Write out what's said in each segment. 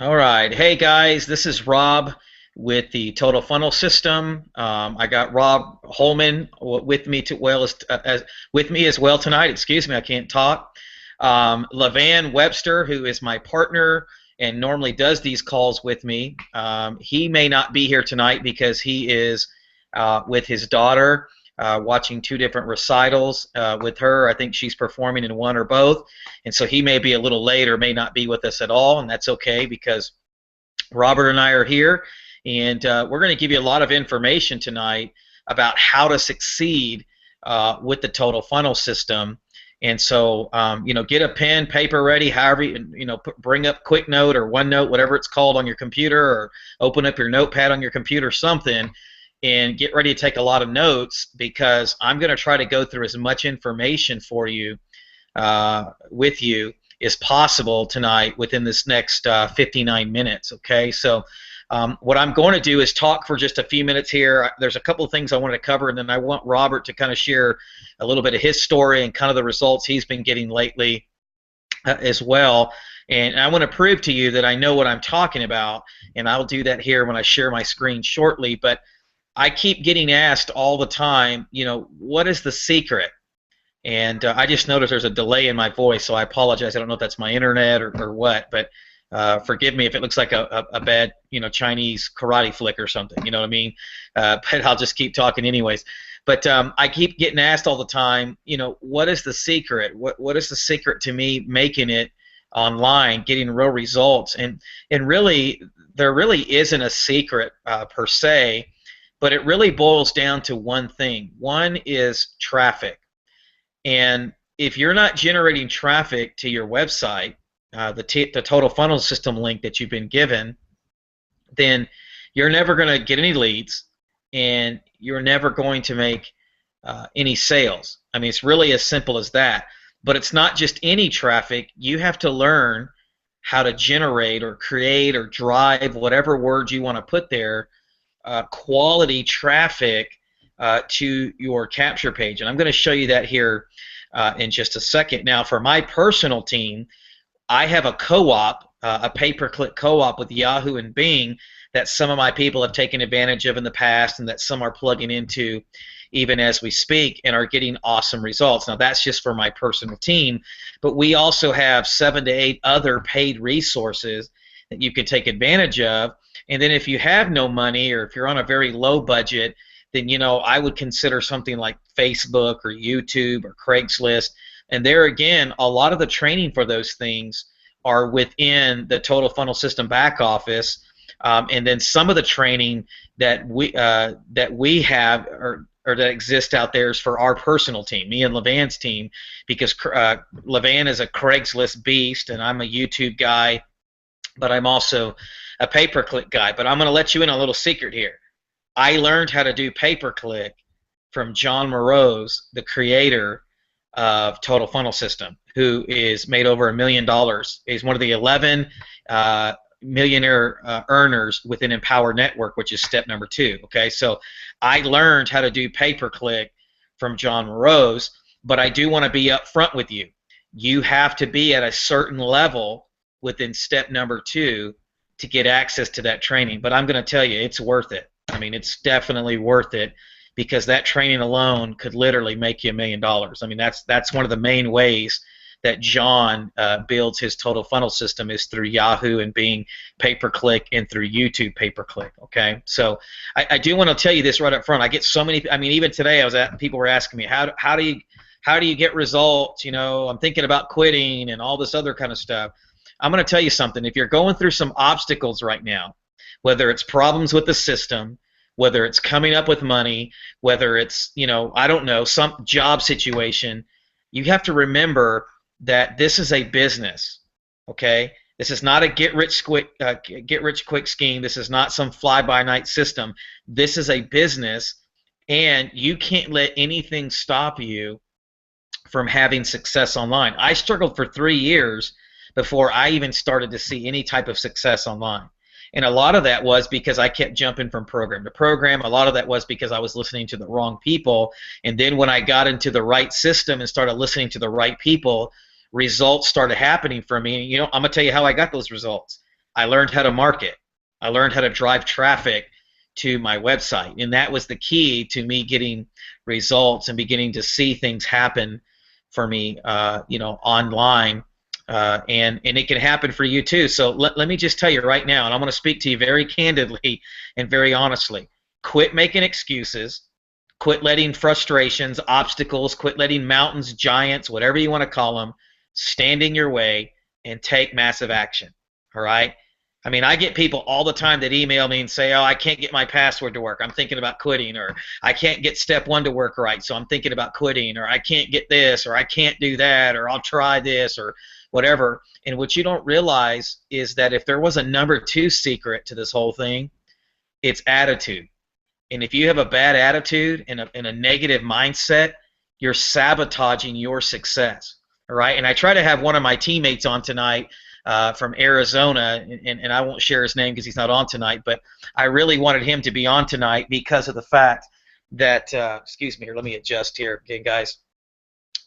All right. Hey guys, this is Rob with the Total Funnel System. I got Rob Holman with me to well as with me as well tonight. Excuse me, I can't talk. Levan Webster, who is my partner and normally does these calls with me. He may not be here tonight because he is with his daughter, watching two different recitals with her. I think she's performing in one or both, and so he may be a little late or may not be with us at all, and that's okay because Robert and I are here, and we're going to give you a lot of information tonight about how to succeed with the total funnel system. And so, get a pen, paper ready, however, bring up QuickNote or OneNote, whatever it's called on your computer, or open up your notepad on your computer, something, and get ready to take a lot of notes because I'm going to try to go through as much information for you, with you, as possible tonight within this next 59 minutes. Okay, so what I'm going to do is talk for just a few minutes here. There's a couple of things I wanted to cover, and then I want Robert to kind of share a little bit of his story and kind of the results he's been getting lately as well. And I want to prove to you that I know what I'm talking about, and I'll do that here when I share my screen shortly. But I keep getting asked all the time, what is the secret? And I just noticed there's a delay in my voice, so I apologize. I don't know if that's my internet or what, but forgive me if it looks like a bad, Chinese karate flick or something. You know what I mean? But I'll just keep talking anyways. But I keep getting asked all the time, what is the secret? What is the secret to me making it online, getting real results? And really, there really isn't a secret per se, but it really boils down to one thing. One is traffic. And if you're not generating traffic to your website, the total funnel system link that you've been given, then you're never going to get any leads, and you're never going to make any sales. I mean, it's really as simple as that. But it's not just any traffic. You have to learn how to generate or create or drive, whatever word you want to put there, quality traffic to your capture page. And I'm going to show you that here in just a second. Now, for my personal team, I have a co-op, a pay-per-click co-op with Yahoo and Bing that some of my people have taken advantage of in the past, and that some are plugging into even as we speak and are getting awesome results. Now, that's just for my personal team, but we also have 7 to 8 other paid resources that you can take advantage of. And then if you have no money, or if you're on a very low budget, then I would consider something like Facebook or YouTube or Craigslist. And there again, a lot of the training for those things are within the Total Funnel System back office, and then some of the training that we have or that exists out there is for our personal team, me and Levan's team, because Levan is a Craigslist beast, and I'm a YouTube guy, but I'm also a pay-per-click guy. But I'm going to let you in on a little secret here. I learned how to do pay-per-click from John Moroz, the creator of Total Funnel System, who is made over $1 million. He's one of the 11 millionaire earners within Empower Network, which is step number 2. Okay, so I learned how to do pay-per-click from John Moroz, but I do want to be upfront with you. You have to be at a certain level within step number 2 to get access to that training. But I'm going to tell you, it's worth it. I mean, it's definitely worth it, because that training alone could literally make you $1 million. I mean, that's one of the main ways that John builds his total funnel system, is through Yahoo and Bing pay-per-click, and through YouTube pay-per-click. Okay, so I do want to tell you this right up front. I get so many. I mean, even today, people were asking me, how do you get results? I'm thinking about quitting and all this other kind of stuff. I'm going to tell you something. If you're going through some obstacles right now, whether it's problems with the system, whether it's coming up with money, whether it's, I don't know, some job situation, you have to remember that this is a business, okay? This is not a get rich quick scheme. This is not some fly-by-night system. This is a business, and you can't let anything stop you from having success online. I struggled for 3 years before I even started to see any type of success online. And a lot of that was because I kept jumping from program to program. A lot of that was because I was listening to the wrong people. And then when I got into the right system and started listening to the right people, results started happening for me. I'm going to tell you how I got those results. I learned how to market. I learned how to drive traffic to my website, and that was the key to me getting results and beginning to see things happen for me, online, and it can happen for you too. So let me just tell you right now, and I'm going to speak to you very candidly and very honestly. Quit making excuses. Quit letting frustrations, obstacles, quit letting mountains, giants, whatever you want to call them, stand in your way, and take massive action. All right? I mean, I get people all the time that email me and say, "Oh, I can't get my password to work. I'm thinking about quitting," or "I can't get step 1 to work right, so I'm thinking about quitting," or "I can't get this," or "I can't do that," or "I'll try this," or whatever. And what you don't realize is that if there was a number 2 secret to this whole thing, it's attitude. And if you have a bad attitude and a negative mindset, you're sabotaging your success. All right? And I try to have one of my teammates on tonight, from Arizona, and I won't share his name because he's not on tonight, but I really wanted him to be on tonight because of the fact that, excuse me here, let me adjust here again, guys.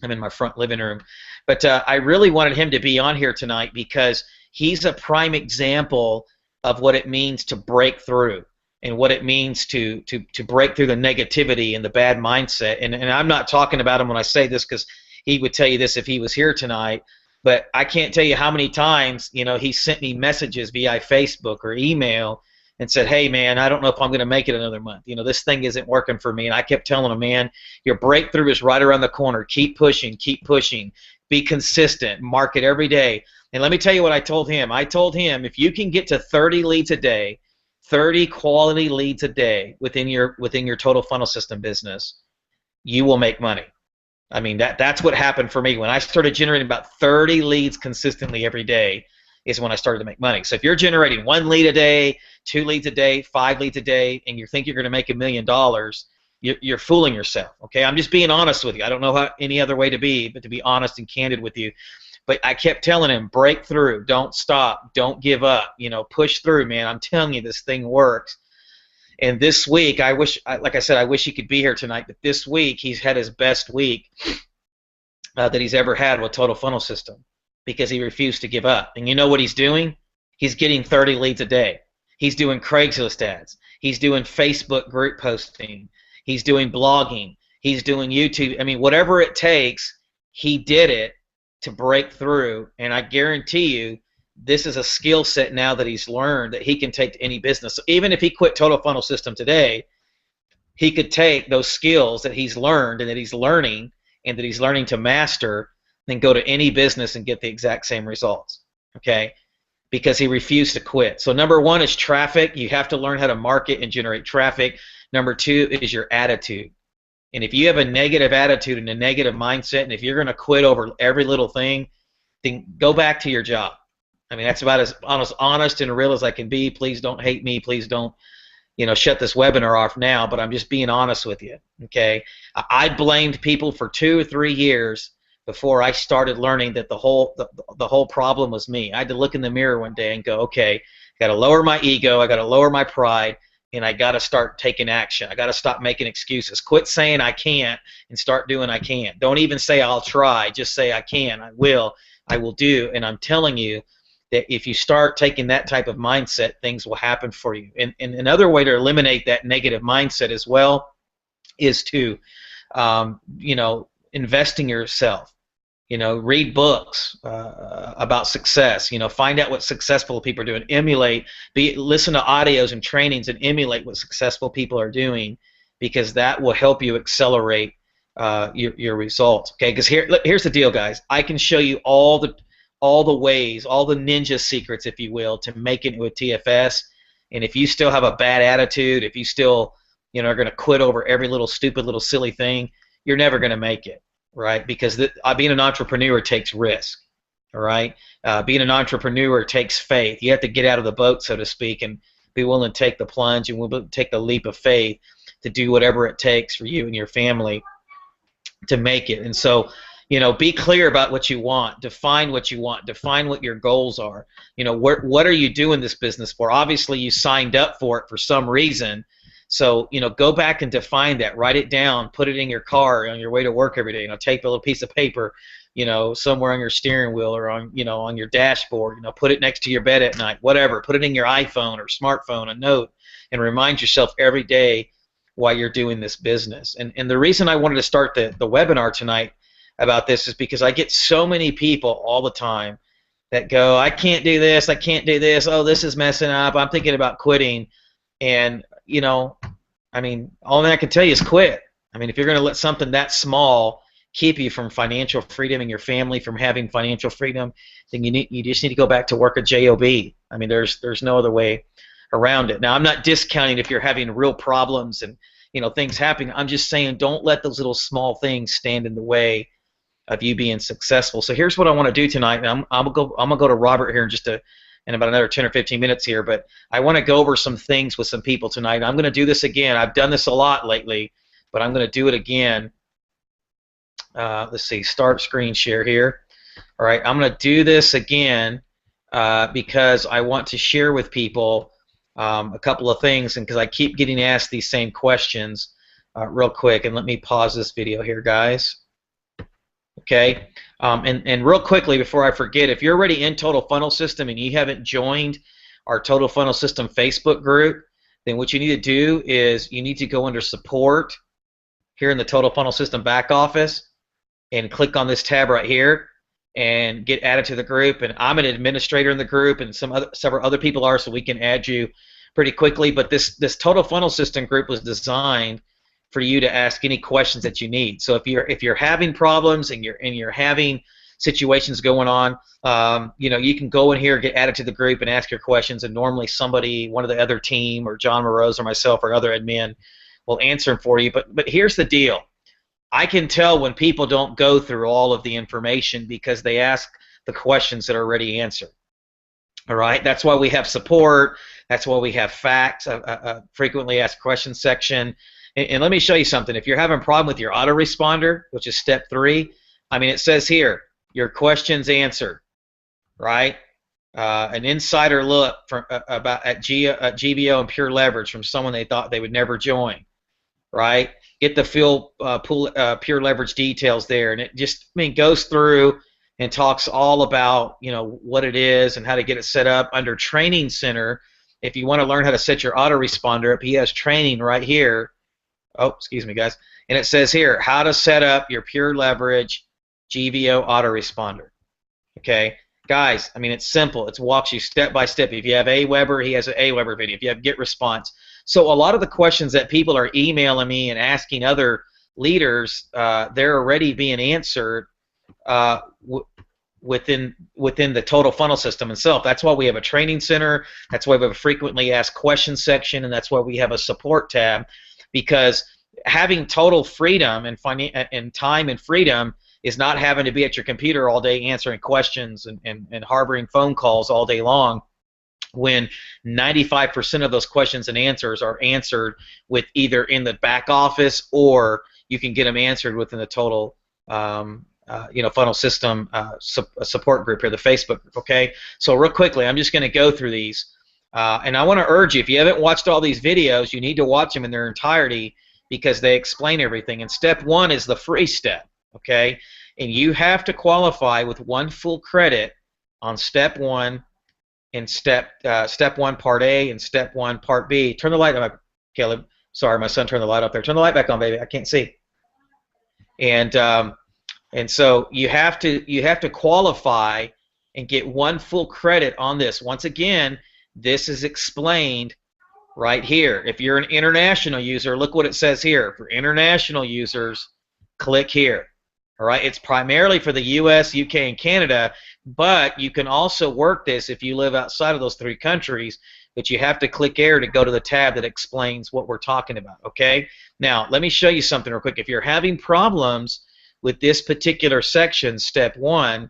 I'm in my front living room. But I really wanted him to be on here tonight because he's a prime example of what it means to break through and what it means to break through the negativity and the bad mindset. And I'm not talking about him when I say this because he would tell you this if he was here tonight. But I can't tell you how many times, he sent me messages via Facebook or email and said, "Hey, man, I don't know if I'm going to make it another month. This thing isn't working for me." And I kept telling him, "Man, your breakthrough is right around the corner. Keep pushing, keep pushing. Be consistent. Market every day." And let me tell you what I told him. I told him, if you can get to 30 leads a day, 30 quality leads a day within your total funnel system business, you will make money. I mean, that's what happened for me. When I started generating about 30 leads consistently every day is when I started to make money. So if you're generating 1 lead a day, 2 leads a day, 5 leads a day, and you think you're going to make $1 million, you're fooling yourself. Okay, I'm just being honest with you. I don't know how any other way to be, but to be honest and candid with you. But I kept telling him, break through, don't stop, don't give up, push through, man. I'm telling you, this thing works. And this week, like I said, I wish he could be here tonight, but this week he's had his best week that he's ever had with Total Funnel System because he refused to give up. And you know what he's doing? He's getting 30 leads a day. He's doing Craigslist ads. He's doing Facebook group posting. He's doing blogging. He's doing YouTube. I mean, whatever it takes, he did it to break through. And I guarantee you, this is a skill set now that he's learned that he can take to any business. So even if he quit Total Funnel System today, he could take those skills that he's learned and that he's learning and that he's learning to master, then go to any business and get the exact same results. Okay? Because he refused to quit. So number 1 is traffic. You have to learn how to market and generate traffic. Number 2 is your attitude. And if you have a negative attitude and a negative mindset, and if you're going to quit over every little thing, then go back to your job. I mean, that's about as honest and real as I can be. Please don't hate me. Please don't, shut this webinar off now, but I'm just being honest with you, okay? I blamed people for 2 or 3 years before I started learning that the whole problem was me. I had to look in the mirror one day and go, okay, I got to lower my ego, I got to lower my pride, and I got to start taking action. I got to stop making excuses. Quit saying I can't and start doing I can. Don't even say I'll try. Just say I can, I will do, and I'm telling you, that if you start taking that type of mindset, things will happen for you. And another way to eliminate that negative mindset as well is to, invest in yourself. Read books about success. Find out what successful people are doing. Listen to audios and trainings and emulate what successful people are doing, because that will help you accelerate your results. Okay, because here's the deal, guys. I can show you all the ways, all the ninja secrets, if you will, to make it with TFS. And if you still have a bad attitude, if you still, are going to quit over every little stupid, little silly thing, you're never going to make it, right? Because being an entrepreneur takes risk, all right? Being an entrepreneur takes faith. You have to get out of the boat, so to speak, and be willing to take the plunge and willing to take the leap of faith to do whatever it takes for you and your family to make it. And so, be clear about what you want. Define what you want. Define what your goals are. What are you doing this business for? Obviously, you signed up for it for some reason. So, go back and define that. Write it down. Put it in your car on your way to work every day. Take a little piece of paper, somewhere on your steering wheel or on your dashboard. Put it next to your bed at night. Whatever. Put it in your iPhone or smartphone, a note, and remind yourself every day why you're doing this business. And the reason I wanted to start the webinar tonight about this is because I get so many people all the time that go, I can't do this, I can't do this, oh, this is messing up, I'm thinking about quitting. And, I mean, all I can tell you is quit. I mean, if you're going to let something that small keep you from financial freedom and your family from having financial freedom, then you just need to go back to work a job. I mean, there's no other way around it. Now, I'm not discounting if you're having real problems and things happening. I'm just saying don't let those little small things stand in the way of you being successful. So here's what I want to do tonight. And I'm gonna go to Robert here in about another 10 or 15 minutes here, but I want to go over some things with some people tonight. I'm going to do this again. I've done this a lot lately, but I'm going to do it again. Let's see, start screen share here. All right, I'm going to do this again because I want to share with people a couple of things, and because I keep getting asked these same questions real quick. And let me pause this video here, guys. Okay, and real quickly before I forget, if you're already in Total Funnel System and you haven't joined our Total Funnel System Facebook group, then what you need to do is you need to go under Support here in the Total Funnel System back office and click on this tab right here and get added to the group. And I'm an administrator in the group, and several other people are, so we can add you pretty quickly. But this Total Funnel System group was designed for you to ask any questions that you need. So if you're having problems and you're having situations going on, you can go in here, get added to the group, and ask your questions. And normally somebody, one of the other team, or John Moroz or myself or other admin, will answer them for you. But here's the deal: I can tell when people don't go through all of the information because they ask the questions that are already answered. All right, that's why we have support. That's why we have facts, a frequently asked questions section. And let me show you something. If you're having a problem with your autoresponder, which is step 3, I mean, it says here, your questions answered, right? An insider look at GBO and Pure Leverage from someone they thought they would never join, right? Get the Pure Leverage details there, and it just, goes through and talks all about, what it is and how to get it set up. Under Training Center, if you want to learn how to set your autoresponder up, he has training right here. Oh, excuse me, guys. And it says here, how to set up your Pure Leverage GVO autoresponder. Okay, guys, I mean, it's simple. It walks you step by step. If you have Aweber, he has an Aweber video. If you have GetResponse. So a lot of the questions that people are emailing me and asking other leaders, they're already being answered within the Total Funnel System itself. That's why we have a Training Center. That's why we have a frequently asked questions section, and that's why we have a support tab. Because having total freedom and time and freedom is not having to be at your computer all day answering questions and harboring phone calls all day long, when 95% of those questions and answers are answered with either in the back office, or you can get them answered within the Total Funnel System support group here, the Facebook group. Okay, so real quickly, I'm just going to go through these. And I want to urge you, if you haven't watched all these videos, you need to watch them in their entirety because they explain everything. And step 1 is the free step, okay? And you have to qualify with 1 full credit on step 1 and step 1 part A and step 1 part B. Turn the light on, Caleb. Sorry, my son turned the light up there. Turn the light back on, baby. I can't see. And so you have to qualify and get 1 full credit on this. Once again, this is explained right here. If you're an international user, look what it says here. For international users, click here. All right, it's primarily for the US, UK, and Canada, but you can also work this if you live outside of those 3 countries, but you have to click here to go to the tab that explains what we're talking about, okay? Now, let me show you something real quick. If you're having problems with this particular section, step 1,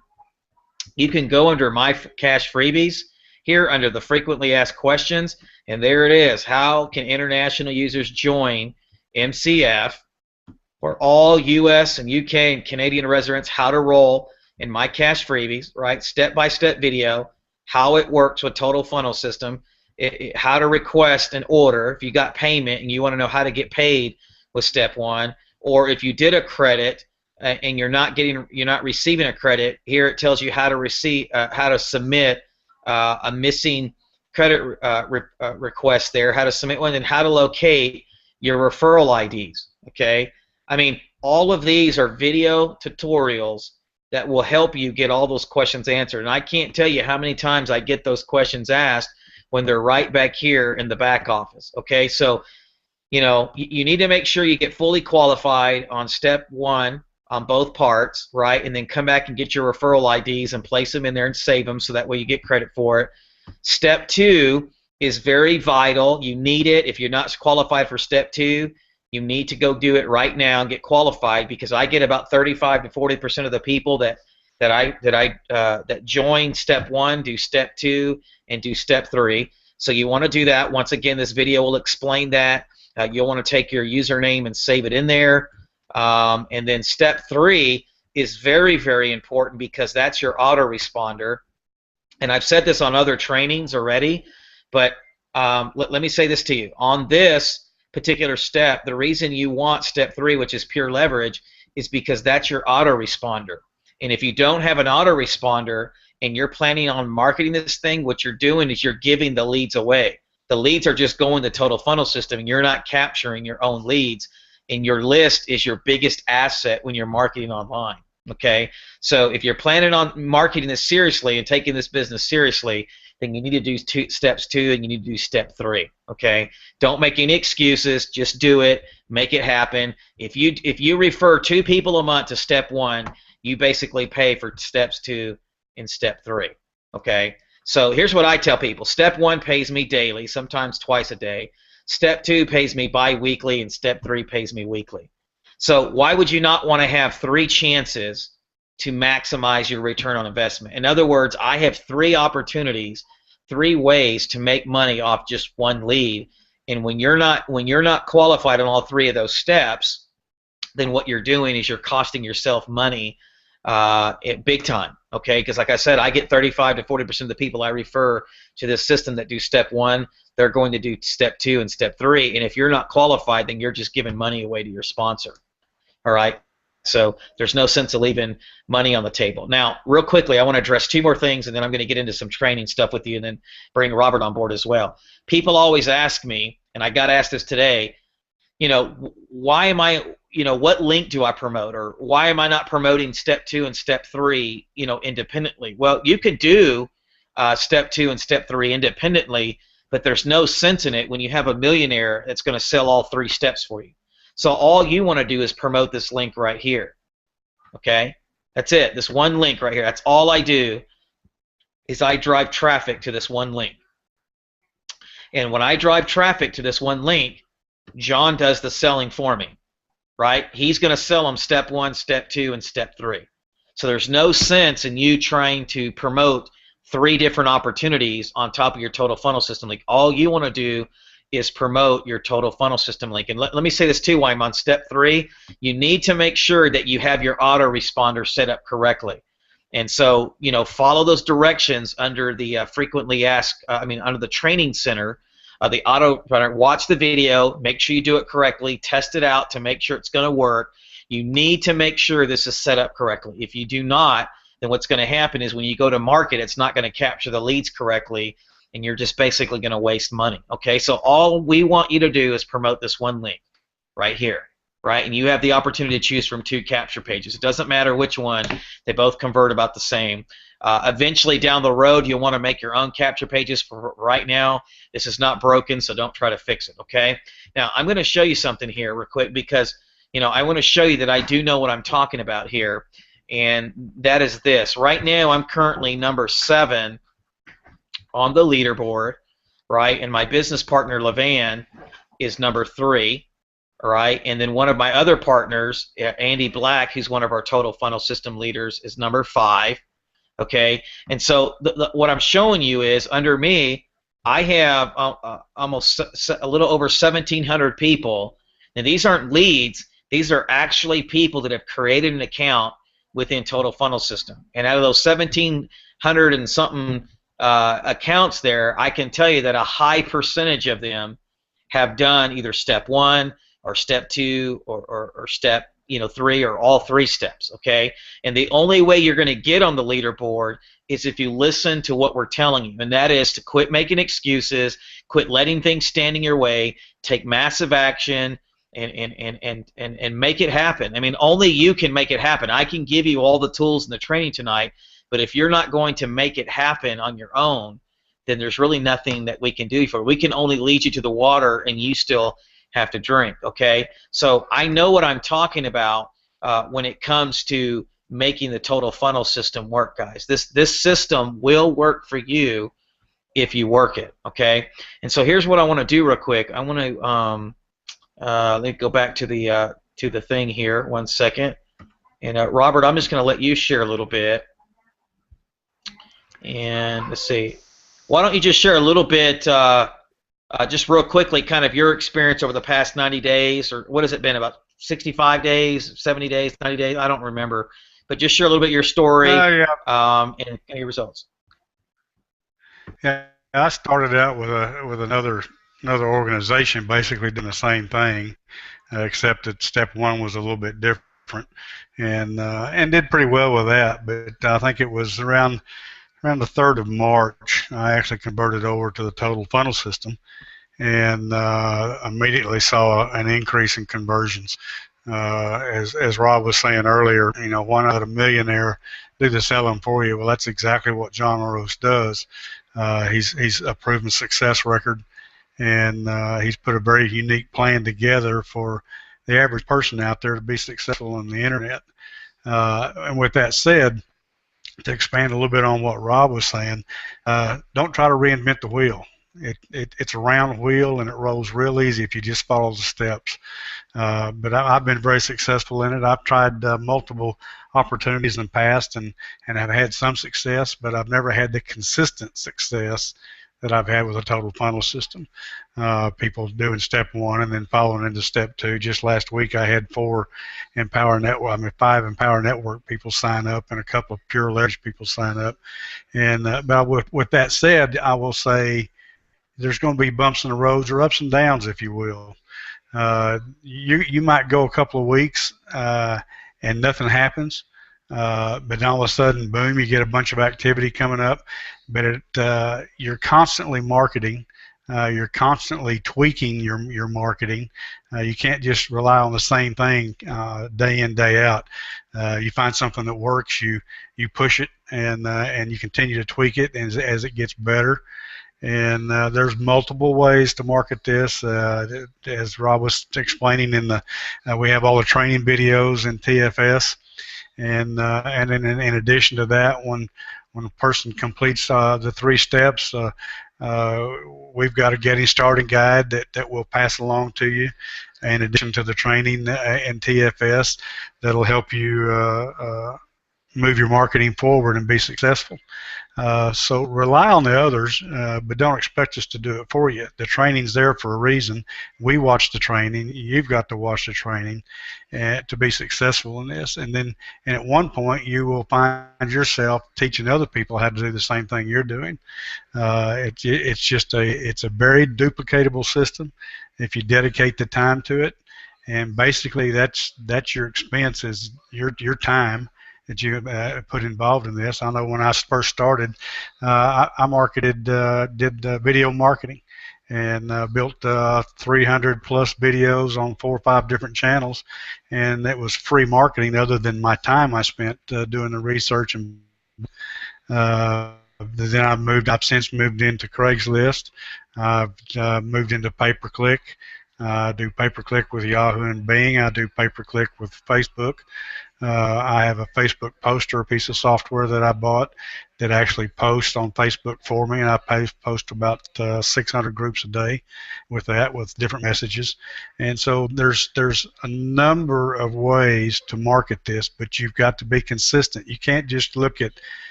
you can go under My Cash Freebies, here under the frequently asked questions, and there it is. How can international users join MCF? For all US and UK and Canadian residents, how to roll in My Cash Freebies, right? Step-by-step video, how it works with Total Funnel System. how to request an order if you got payment and you want to know how to get paid with step 1, or if you did a credit and you're not receiving a credit, here it tells you how to submit a missing credit request there, how to submit one, and how to locate your referral IDs. Okay, I mean, all of these are video tutorials that will help you get all those questions answered. And I can't tell you how many times I get those questions asked when they're right back here in the back office. Okay, so you need to make sure you get fully qualified on step 1 on both parts, right? And then come back and get your referral IDs and place them in there and save them so that way you get credit for it. Step 2 is very vital. You need it. If you're not qualified for step 2, you need to go do it right now and get qualified, because I get about 35 to 40% of the people that join step 1 do step 2 and do step 3. So you want to do that. Once again, this video will explain that. You'll want to take your username and save it in there. And then step 3 is very, very important, because that's your autoresponder. And I've said this on other trainings already, but let me say this to you. On this particular step, the reason you want step 3, which is pure leverage, is because that's your autoresponder. And if you don't have an autoresponder and you're planning on marketing this thing, what you're doing is you're giving the leads away. The leads are just going to Total Funnel System, and you're not capturing your own leads. And your list is your biggest asset when you're marketing online. Okay, so if you're planning on marketing this seriously and taking this business seriously, then you need to do steps 2 and you need to do step 3. Okay, don't make any excuses. Just do it. Make it happen. If you refer 2 people a month to step 1, you basically pay for steps 2 and step 3. Okay, so here's what I tell people. Step 1 pays me daily, sometimes twice a day. Step 2 pays me bi-weekly, and step 3 pays me weekly. So why would you not want to have 3 chances to maximize your return on investment? In other words, I have 3 opportunities, 3 ways to make money off just 1 lead. And when you're not qualified on all 3 of those steps, then what you're doing is you're costing yourself money big time. Okay, because like I said, I get 35 to 40% of the people I refer to this system that do step 1, they're going to do step 2 and step 3. And if you're not qualified, then you're just giving money away to your sponsor. All right, so there's no sense of leaving money on the table. Now, real quickly, I want to address 2 more things, and then I'm going to get into some training stuff with you, and then bring Robert on board as well. People always ask me, and I got asked this today, why am I, what link do I promote, or why am I not promoting step 2 and step 3, independently? Well, you could do step 2 and step 3 independently, but there's no sense in it when you have a millionaire that's going to sell all 3 steps for you. So all you want to do is promote this link right here. Okay? That's it. This one link right here. That's all I do, is I drive traffic to this one link. And when I drive traffic to this one link, John does the selling for me. Right? He's going to sell them step 1, step 2, and step 3. So there's no sense in you trying to promote 3 different opportunities on top of your Total Funnel System link. All you want to do is promote your Total Funnel System link. And let me say this too, while I'm on step 3, you need to make sure that you have your autoresponder set up correctly. And so, follow those directions under the frequently asked, under the training center, the autoresponder. Watch the video, make sure you do it correctly, test it out to make sure it's going to work. You need to make sure this is set up correctly. If you do not, then what's going to happen is when you go to market, it's not going to capture the leads correctly, and you're just basically going to waste money. Okay, so all we want you to do is promote this one link right here, right? And you have the opportunity to choose from 2 capture pages. It doesn't matter which one. They both convert about the same. Eventually down the road, you'll want to make your own capture pages. For right now, this is not broken, so don't try to fix it, okay? Now, I'm going to show you something here real quick, because I want to show you that I do know what I'm talking about here, and that is this. Right now, I'm currently number 7 on the leaderboard, right? And my business partner, Levan, is number 3, right? And then one of my other partners, Andy Black, who's one of our Total Funnel System leaders, is number 5, okay? And so what I'm showing you is, under me, I have almost a little over 1,700 people. And these aren't leads. These are actually people that have created an account within Total Funnel System. And out of those 1,700 and something accounts there, I can tell you that a high percentage of them have done either step one or step two or step 3 or all 3 steps. Okay, and the only way you're going to get on the leaderboard is if you listen to what we're telling you, and that is to quit making excuses, quit letting things stand in your way, take massive action, and make it happen. I mean, only you can make it happen. I can give you all the tools and the training tonight, but if you're not going to make it happen on your own, then there's really nothing that we can do for it. We can only lead you to the water, and you still have to drink. Okay, so I know what I'm talking about when it comes to making the total funnel system work, guys. This system will work for you if you work it. Okay, and so here's what I want to do real quick. I want to let me go back to the thing here. 1 second, and Robert, I'm just going to let you share a little bit. And let's see. Why don't you just share a little bit, just real quickly, kind of your experience over the past 90 days, or what has it been, about 65 days, 70 days, 90 days? I don't remember. But just share a little bit of your story and your results. Yeah, I started out with another organization, basically doing the same thing, except that step one was a little bit different, and did pretty well with that. But I think it was around the 3rd of March, I actually converted over to the total funnel system, and immediately saw an increase in conversions. As Rob was saying earlier, why not a millionaire do the selling for you? Well, that's exactly what John Oros does. He's a proven success record, and he's put a very unique plan together for the average person out there to be successful on the internet. And with that said, to expand a little bit on what Rob was saying, don't try to reinvent the wheel. It's a round wheel, and it rolls real easy if you just follow the steps. But I've been very successful in it. I've tried multiple opportunities in the past and have had some success, but I've never had the consistent success that I've had with a total funnel system. People doing step one and then following into step two. Just last week I had 5 Empower Network people sign up and a couple of Pure Leverage people sign up. And but with that said, I will say there's going to be bumps in the roads, or ups and downs, if you will. You might go a couple of weeks and nothing happens, but all of a sudden, boom, you get a bunch of activity coming up. But you're constantly marketing. You're constantly tweaking your marketing. You can't just rely on the same thing day in, day out. You find something that works, you push it, and you continue to tweak it as it gets better. And there's multiple ways to market this. As Rob was explaining, we have all the training videos in TFS, and then in addition to that, when a person completes the 3 steps, we've got a getting started guide that we'll pass along to you, in addition to the training in TFS that'll help you move your marketing forward and be successful. So rely on the others, but don't expect us to do it for you. The training's there for a reason. We watch the training. You've got to watch the training to be successful in this. And at one point, you will find yourself teaching other people how to do the same thing you're doing. It's a very duplicatable system if you dedicate the time to it. And basically, that's your expense, is your time that you put involved in this. I know when I first started, I did video marketing, and built 300 plus videos on 4 or 5 different channels, and it was free marketing other than my time I spent doing the research. And then I've since moved into Craigslist. I've moved into pay-per-click. I do pay-per-click with Yahoo and Bing. I do pay-per-click with Facebook. I have a Facebook poster, a piece of software that I bought that actually posts on Facebook for me, and I post about 600 groups a day with different messages. And so there's a number of ways to market this, but you've got to be consistent. You can't just look at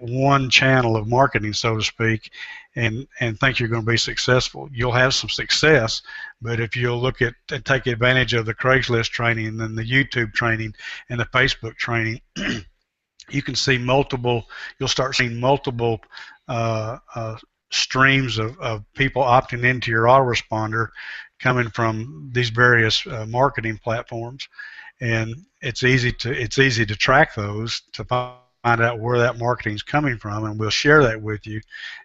one channel of marketing, so to speak, and think you're going to be successful. You'll have some success, but if you'll look at and take advantage of the Craigslist training and then the YouTube training and the Facebook training, you'll start seeing multiple streams of people opting into your autoresponder coming from these various marketing platforms, and it's easy to track those to find out where that marketing is coming from, and we'll share that with you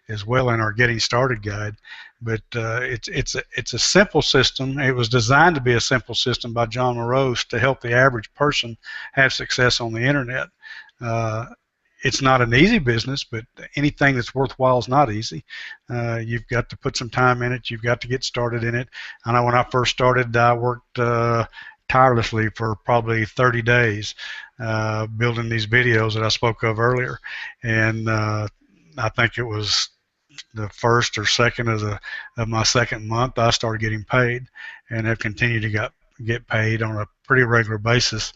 as well in our Getting Started guide. But it's a simple system. It was designed to be a simple system by John Moroz to help the average person have success on the internet. It's not an easy business, but anything that's worthwhile is not easy. You've got to put some time in it. You've got to get started in it. I know when I first started, I worked tirelessly for probably 30 days building these videos that I spoke of earlier. And I think it was the first or second of my second month I started getting paid, and have continued to get paid on a pretty regular basis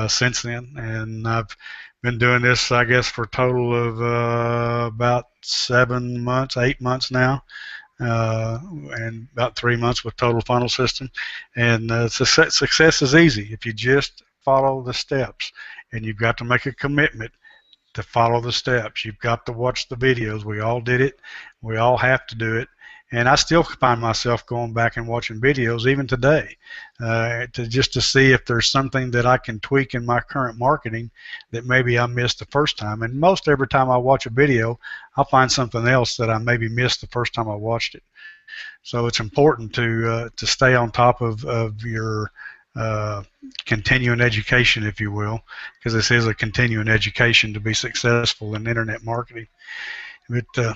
since then. And I've been doing this, I guess, for a total of about 7 months, 8 months now, and about 3 months with Total Funnel System. And success is easy if you just follow the steps, and you've got to make a commitment to follow the steps. You've got to watch the videos. We all did it. We all have to do it. And I still find myself going back and watching videos even today to see if there's something that I can tweak in my current marketing that maybe I missed the first time. And most every time I watch a video, I'll find something else that I maybe missed the first time I watched it. So it's important to stay on top of your continuing education, if you will, because this is a continuing education to be successful in internet marketing. But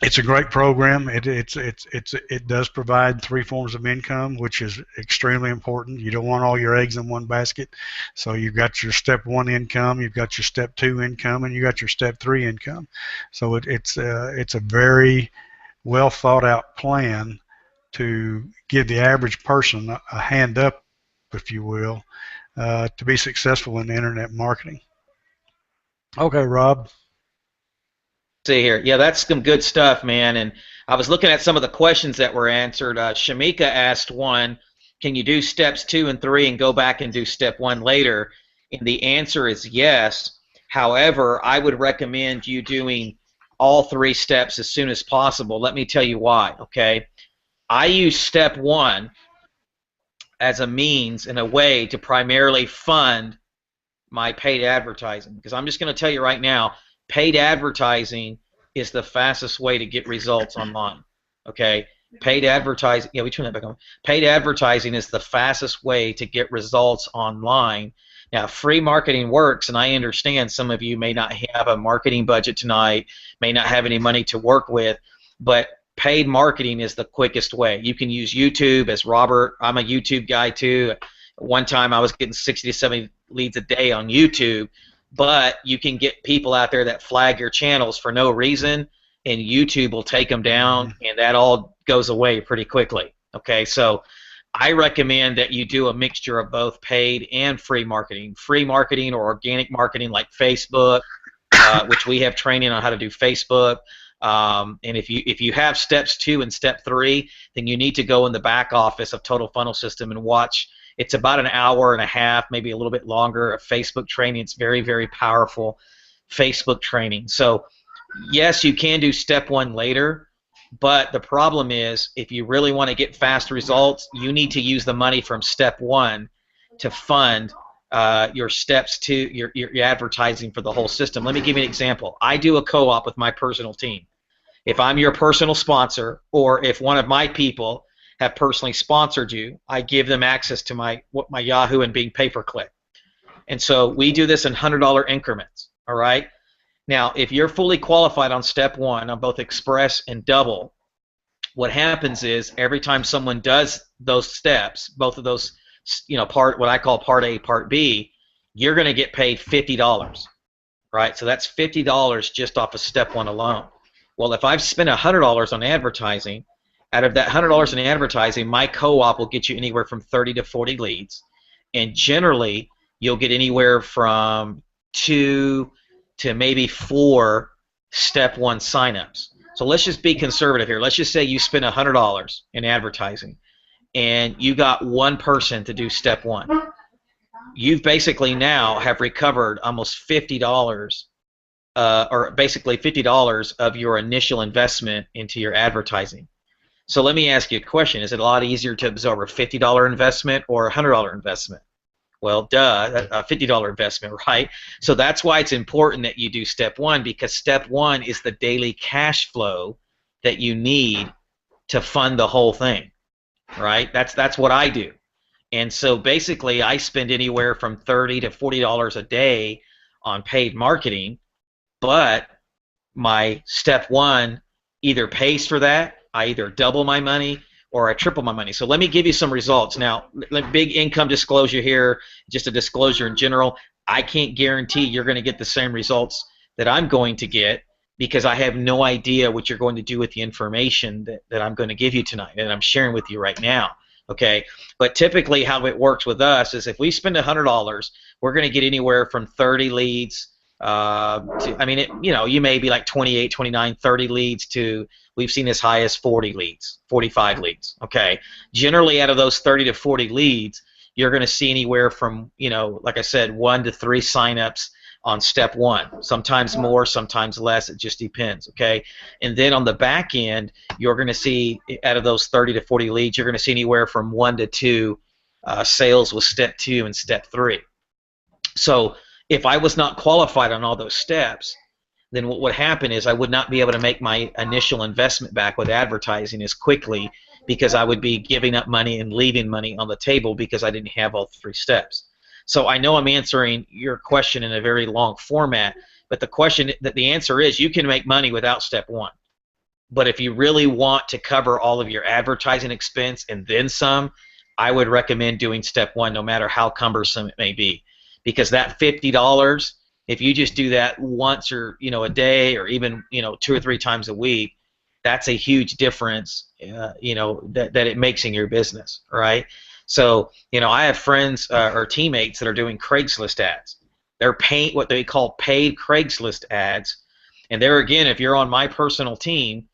it's a great program. It does provide 3 forms of income, which is extremely important. You don't want all your eggs in one basket. So you've got your step 1 income, you've got your step 2 income, and you got your step 3 income. So it's a very well thought out plan to give the average person a hand up, if you will, to be successful in internet marketing. Okay, Rob. See here. Yeah, that's some good stuff, man. And I was looking at some of the questions that were answered. Shamika asked one, can you do steps 2 and 3 and go back and do step 1 later? And the answer is yes. However, I would recommend you doing all 3 steps as soon as possible. Let me tell you why, okay? I use step 1 as a means and a way to primarily fund my paid advertising, because I'm just going to tell you right now, paid advertising is the fastest way to get results online. Okay, paid advertising. Yeah, we turn that back on. Paid advertising is the fastest way to get results online. Now, free marketing works, and I understand some of you may not have a marketing budget tonight, may not have any money to work with, but paid marketing is the quickest way. You can use YouTube, as Robert. I'm a YouTube guy too. One time I was getting 60 to 70 leads a day on YouTube. But you can get people out there that flag your channels for no reason, and YouTube will take them down, and that all goes away pretty quickly. Okay, so I recommend that you do a mixture of both paid and free marketing. Free marketing or organic marketing like Facebook, which we have training on how to do Facebook. And if you have steps 2 and step 3, then you need to go in the back office of Total Funnel System and watch. It's about an hour and a half, maybe a little bit longer, of Facebook training. It's very, very powerful Facebook training. So, yes, you can do step 1 later, but the problem is if you really want to get fast results, you need to use the money from step 1 to fund your steps 2, your advertising for the whole system. Let me give you an example. I do a co-op with my personal team. If I'm your personal sponsor, or if one of my people have personally sponsored you, I give them access to my Yahoo and Bing pay-per-click. And so we do this in $100 increments, all right? Now, if you're fully qualified on step 1 on both Express and Double, what happens is every time someone does those steps, both of those, what I call part A, part B, you're going to get paid $50, right? So that's $50 just off of step 1 alone. Well, if I've spent $100 on advertising, out of that $100 in advertising, my co-op will get you anywhere from 30 to 40 leads, and generally you'll get anywhere from 2 to maybe 4 step 1 signups. So let's just be conservative here. Let's just say you spend $100 in advertising, and you got 1 person to do step 1. You've basically now have recovered almost $50 or basically $50 of your initial investment into your advertising. So let me ask you a question. Is it a lot easier to absorb a $50 investment or a $100 investment? Well, duh, a $50 investment, right? So that's why it's important that you do step one, because step one is the daily cash flow that you need to fund the whole thing, right? That's what I do. And so basically I spend anywhere from $30 to $40 a day on paid marketing, but my step one either pays for that, I either double my money or I triple my money. So let me give you some results. Now, big income disclosure here, just a disclosure in general. I can't guarantee you're going to get the same results that I'm going to get, because I have no idea what you're going to do with the information that I'm going to give you tonight and I'm sharing with you right now. Okay, but typically how it works with us is if we spend $100, we're going to get anywhere from 30 leads to, I mean, you may be like 28, 29, 30 leads to, we've seen as high as 40 leads, 45 leads. Okay, generally out of those 30 to 40 leads, you're going to see anywhere from, like I said, 1 to 3 signups on step one, sometimes more, sometimes less, it just depends, okay? And then on the back end, you're going to see, out of those 30 to 40 leads, you're going to see anywhere from 1 to 2 sales with step 2 and step 3. So if I was not qualified on all those steps, then what would happen is I would not be able to make my initial investment back with advertising as quickly, because I would be giving up money and leaving money on the table because I didn't have all 3 steps. So I know I'm answering your question in a very long format, but the answer is you can make money without step one. But if you really want to cover all of your advertising expense and then some, I would recommend doing step one, no matter how cumbersome it may be, because that $50, if you just do that once or a day, or even 2 or 3 times a week, that's a huge difference that it makes in your business, right? So, I have friends or teammates that are doing Craigslist ads. They're paying what they call paid Craigslist ads. And there again, if you're on my personal team,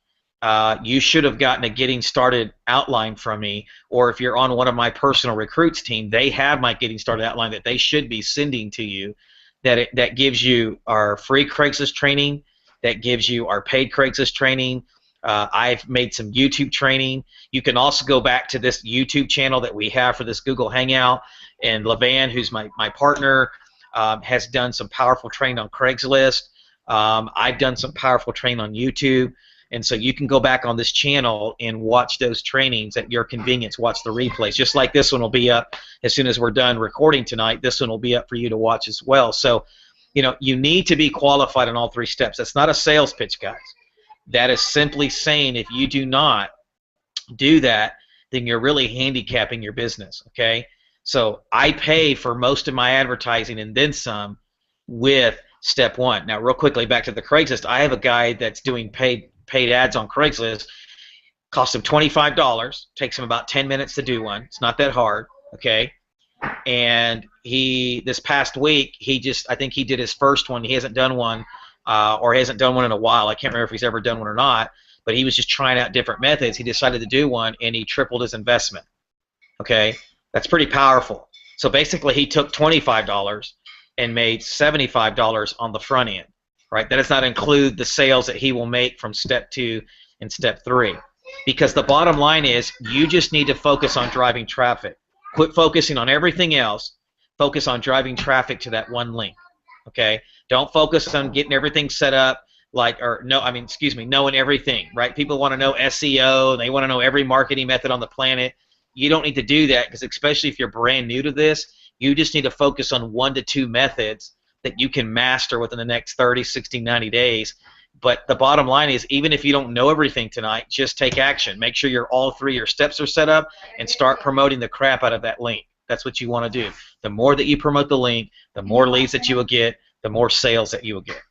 you should have gotten a getting started outline from me. Or if you're on one of my personal recruits team, they have my getting started outline that they should be sending to you. That gives you our free Craigslist training, that gives you our paid Craigslist training. I've made some YouTube training. You can also go back to this YouTube channel that we have for this Google Hangout, and Levan, who's my partner, has done some powerful training on Craigslist. I've done some powerful training on YouTube, and so you can go back on this channel and watch those trainings at your convenience. Watch the replays, just like this one will be up as soon as we're done recording tonight. This one will be up for you to watch as well. So, you need to be qualified on all 3 steps. That's not a sales pitch, guys. That is simply saying if you do not do that, then you're really handicapping your business, okay? So I pay for most of my advertising and then some with step one. Now, real quickly, back to the Craigslist. I have a guy that's doing paid ads on Craigslist. Costs him $25. Takes him about 10 minutes to do one. It's not that hard, okay? And this past week, I think he did his first one. He hasn't done one. Or he hasn't done one in a while. I can't remember if he's ever done one or not, but he was just trying out different methods. He decided to do one, and he tripled his investment. Okay, that's pretty powerful. So basically, he took $25 and made $75 on the front end. Right? That does not include the sales that he will make from step 2 and step 3. Because the bottom line is, you just need to focus on driving traffic. Quit focusing on everything else. Focus on driving traffic to that one link. Okay? Don't focus on getting everything set up, knowing everything, right? People want to know SEO, they want to know every marketing method on the planet. You don't need to do that, because especially if you're brand new to this, you just need to focus on 1 to 2 methods that you can master within the next 30, 60, 90 days. But the bottom line is, even if you don't know everything tonight, just take action. Make sure all 3 of your steps are set up and start promoting the crap out of that link. That's what you want to do. The more that you promote the link, the more leads that you will get, the more sales that you will get.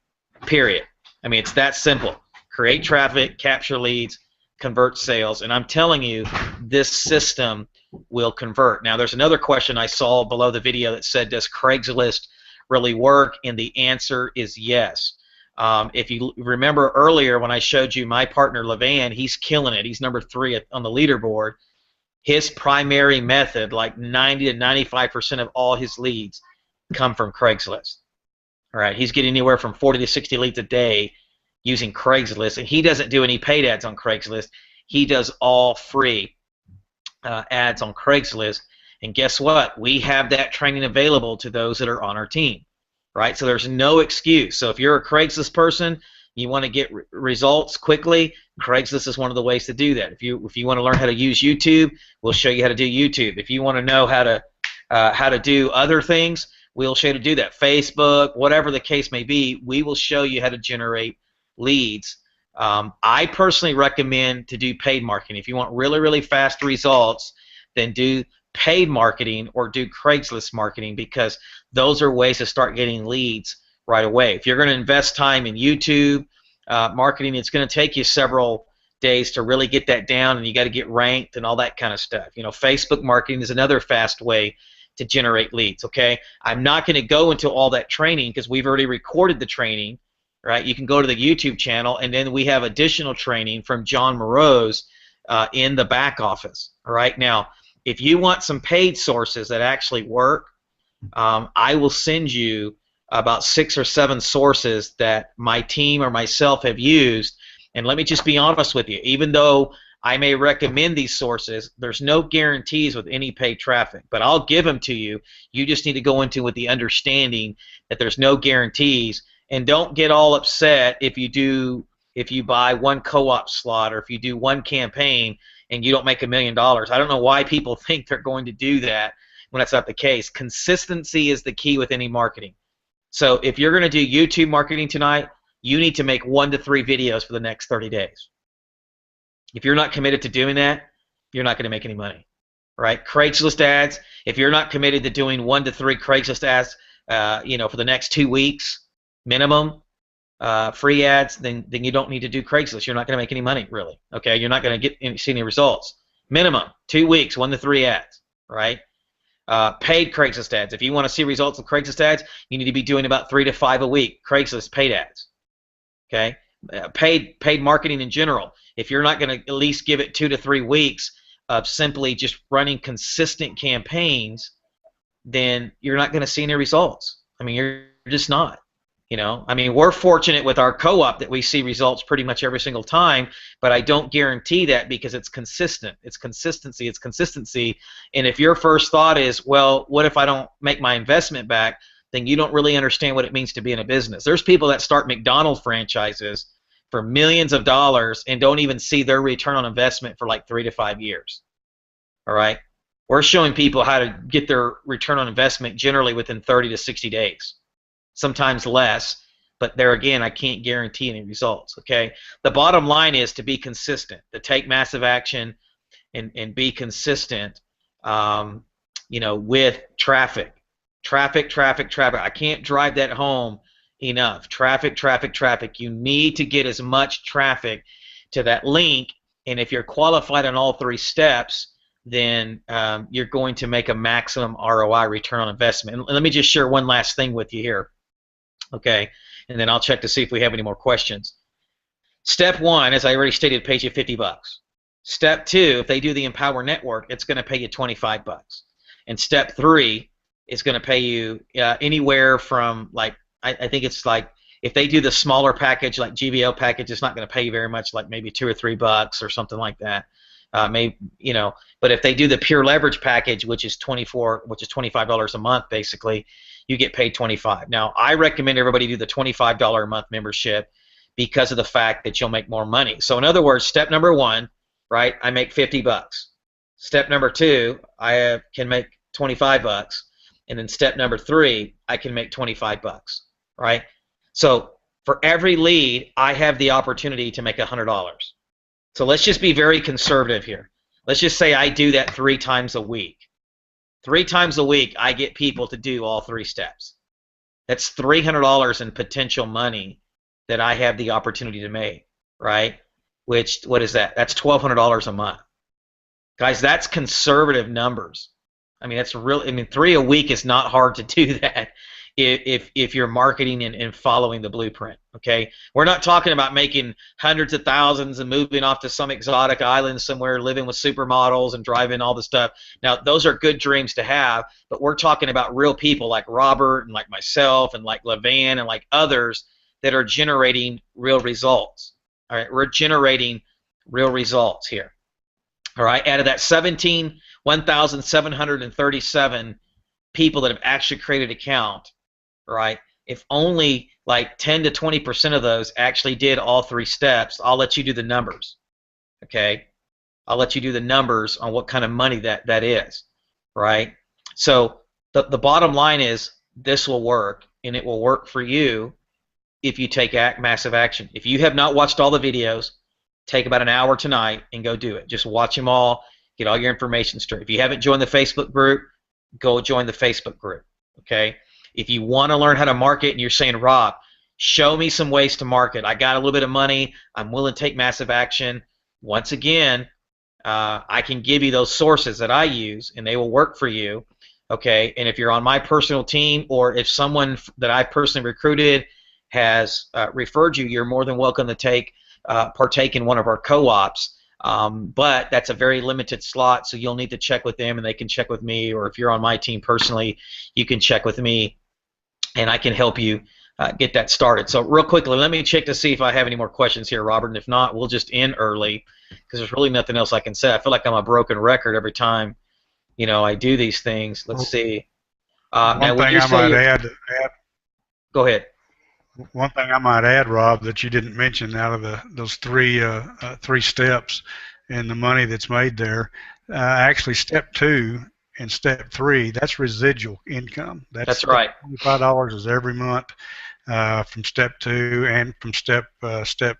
Period. I mean, it's that simple. Create traffic, capture leads, convert sales, and I'm telling you, this system will convert. Now, there's another question I saw below the video that said, does Craigslist really work? And the answer is yes. If you remember earlier when I showed you my partner, Levan, he's killing it. He's number 3 on the leaderboard. His primary method, like 90 to 95% of all his leads, come from Craigslist. All right, he's getting anywhere from 40 to 60 leads a day using Craigslist, and he doesn't do any paid ads on Craigslist. He does all free ads on Craigslist. And guess what? We have that training available to those that are on our team, right? So there's no excuse. So if you're a Craigslist person, you want to get results quickly, Craigslist is one of the ways to do that. If you want to learn how to use YouTube, we'll show you how to do YouTube. If you want to know how to do other things, we'll show you how to do that. Facebook, whatever the case may be, we will show you how to generate leads. I personally recommend to do paid marketing. If you want really, really fast results, then do paid marketing or do Craigslist marketing, because those are ways to start getting leads right away. If you're going to invest time in YouTube marketing, it's going to take you several days to really get that down, and you got to get ranked and all that kind of stuff. You know, Facebook marketing is another fast way to generate leads. Okay, I'm not going to go into all that training because we've already recorded the training. Right, you can go to the YouTube channel, and then we have additional training from John Moroz in the back office. All right, now if you want some paid sources that actually work, I will send you about 6 or 7 sources that my team or myself have used. And let me just be honest with you, even though I may recommend these sources, there's no guarantees with any paid traffic, but I'll give them to you. You just need to go into with the understanding that there's no guarantees. And don't get all upset if you buy one co-op slot or if you do one campaign and you don't make $1 million. I don't know why people think they're going to do that when that's not the case. Consistency is the key with any marketing. So if you're going to do YouTube marketing tonight, you need to make 1 to 3 videos for the next 30 days. If you're not committed to doing that, you're not going to make any money. Right? Craigslist ads, if you're not committed to doing 1 to 3 Craigslist ads for the next 2 weeks, minimum free ads, then you don't need to do Craigslist. You're not going to make any money, really. Okay, you're not going to see any results. Minimum 2 weeks, 1 to 3 ads, right? Paid Craigslist ads. If you want to see results of Craigslist ads, you need to be doing about 3 to 5 a week. Craigslist paid ads. Okay, paid marketing in general. If you're not going to at least give it 2 to 3 weeks of simply just running consistent campaigns, then you're not going to see any results. I mean, you're just not. You know, I mean, we're fortunate with our co-op that we see results pretty much every single time, but I don't guarantee that because it's consistent. It's consistency. It's consistency. And if your first thought is, well, what if I don't make my investment back, then you don't really understand what it means to be in a business. There's people that start McDonald's franchises for millions of dollars and don't even see their return on investment for like 3 to 5 years. All right? We're showing people how to get their return on investment generally within 30 to 60 days. Sometimes less, but there again, I can't guarantee any results. Okay, the bottom line is to be consistent, to take massive action, and be consistent. With traffic. I can't drive that home enough. Traffic. You need to get as much traffic to that link, and if you're qualified on all 3 steps, then you're going to make a maximum ROI, return on investment. And let me just share one last thing with you here. Okay, and then I'll check to see if we have any more questions. Step 1, as I already stated, pays you $50. Step 2, if they do the Empower Network, it's going to pay you $25. And step 3 is going to pay you anywhere from, like, I think it's like, if they do the smaller package, like GBL package, it's not going to pay you very much, like maybe $2 or $3 or something like that. But if they do the Pure Leverage package, which is $25 a month, basically, you get paid $25. Now, I recommend everybody do the $25 a month membership because of the fact that you'll make more money. So, in other words, step number 1, right? I make $50. Step number 2, I can make $25, and then step number 3, I can make $25. Right? So, for every lead, I have the opportunity to make $100. So let's just be very conservative here. Let's just say I do that 3 times a week. 3 times a week, I get people to do all 3 steps. That's $300 in potential money that I have the opportunity to make, right? What is that? That's $1,200 a month. Guys, that's conservative numbers. I mean, that's real. I mean, 3 a week is not hard to do that if you're marketing and following the blueprint. Okay, we're not talking about making hundreds of thousands and moving off to some exotic island somewhere, living with supermodels and driving all the stuff. Now, those are good dreams to have, but we're talking about real people like Robert and like myself and like Levan and like others that are generating real results. All right, we're generating real results here. All right, out of that 1,737 people that have actually created an account, right? If only like 10 to 20% of those actually did all 3 steps, I'll let you do the numbers. Okay? I'll let you do the numbers on what kind of money that is, right? So the bottom line is this will work, and it will work for you if you take massive action. If you have not watched all the videos, take about an hour tonight and go do it. Just watch them all, get all your information straight. If you haven't joined the Facebook group, go join the Facebook group, okay? If you want to learn how to market and you're saying, Rob, show me some ways to market. I got a little bit of money. I'm willing to take massive action. Once again, I can give you those sources that I use, and they will work for you, okay? And if you're on my personal team, or if someone that I personally recruited has referred you, you're more than welcome to partake in one of our co-ops. But that's a very limited slot, so you'll need to check with them, and they can check with me, or if you're on my team personally, you can check with me, and I can help you get that started. So real quickly, let me check to see if I have any more questions here, Robert, and if not, we'll just end early, because there's really nothing else I can say. I feel like I'm a broken record every time, I do these things. Let's see. One thing I might add. Go ahead. One thing I might add, Rob, that you didn't mention out of those three steps and the money that's made there, actually step 2 and step 3, that's residual income. That's right. $25 is every month from step 2 and from step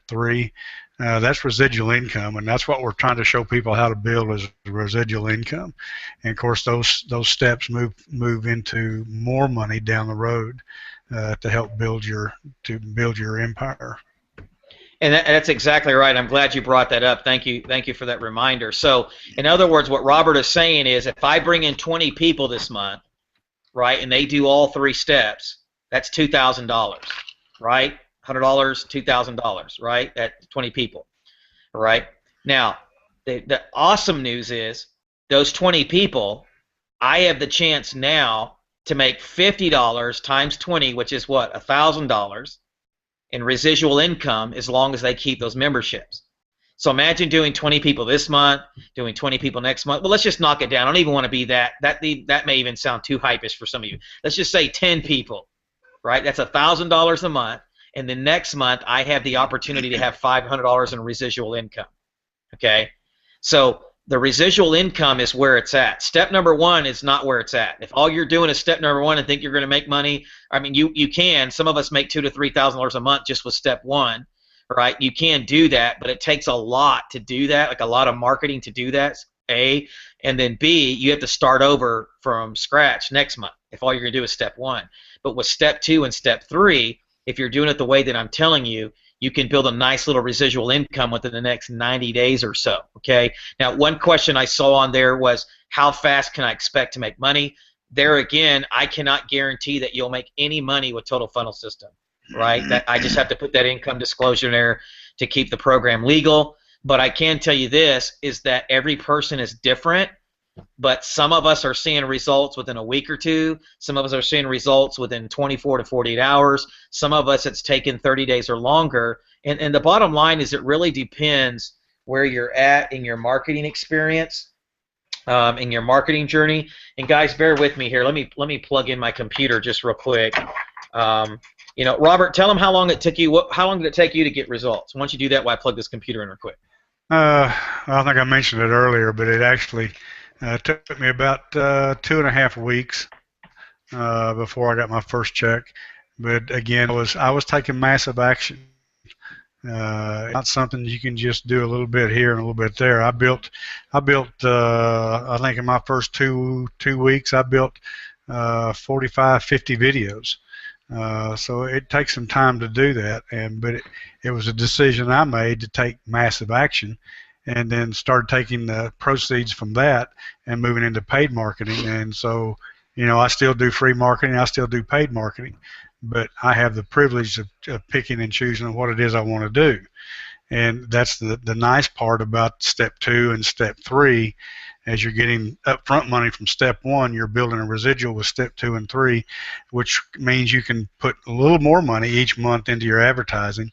3. That's residual income, and that's what we're trying to show people how to build is residual income. And of course, those steps move into more money down the road. To help build your empire. And that's exactly right. I'm glad you brought that up. Thank you for that reminder. So, in other words, what Robert is saying is, if I bring in 20 people this month, right, and they do all 3 steps, that's $2,000, right? $100, $2,000, right? At 20 people, right? Now, the awesome news is those 20 people, I have the chance now to make $50 times 20, which is what, $1,000 in residual income, as long as they keep those memberships. So imagine doing 20 people this month, doing 20 people next month. Well, let's just knock it down. I don't even want to be that may even sound too hypish for some of you. Let's just say 10 people, right? That's $1,000 a month, and the next month I have the opportunity to have $500 in residual income. Okay, so the residual income is where it's at. Step number 1 is not where it's at. If all you're doing is step number 1 and think you're going to make money, I mean, you can. Some of us make $2,000 to $3,000 a month just with step 1, right? You can do that, but it takes a lot to do that, like a lot of marketing to do that, A. And then B, you have to start over from scratch next month if all you're going to do is step 1. But with step 2 and step 3, if you're doing it the way that I'm telling you, you can build a nice little residual income within the next 90 days or so, okay? Now, one question I saw on there was, how fast can I expect to make money? There again, I cannot guarantee that you'll make any money with Total Funnel System, right? That I just have to put that income disclosure in there to keep the program legal. But I can tell you this, is that every person is different, but some of us are seeing results within a week or 2. Some of us are seeing results within 24 to 48 hours. Some of us, it's taken 30 days or longer. And the bottom line is, it really depends where you're at in your marketing experience, in your marketing journey. And guys, bear with me here. Let me plug in my computer just real quick. Robert, tell them how long it took you. How long did it take you to get results? Once you do that, while I plug this computer in real quick. I think I mentioned it earlier, but it actually took me about 2.5 weeks before I got my first check. But again, I was taking massive action. Not something you can just do a little bit here and a little bit there. I built. I think in my first two weeks, I built 45, 50 videos. So it takes some time to do that, but it was a decision I made to take massive action, and then started taking the proceeds from that and moving into paid marketing. And so, I still do free marketing, I still do paid marketing, but I have the privilege of picking and choosing what it is I want to do. And that's the nice part about step 2 and step 3. As you're getting upfront money from step 1, you're building a residual with step 2 and 3, which means you can put a little more money each month into your advertising.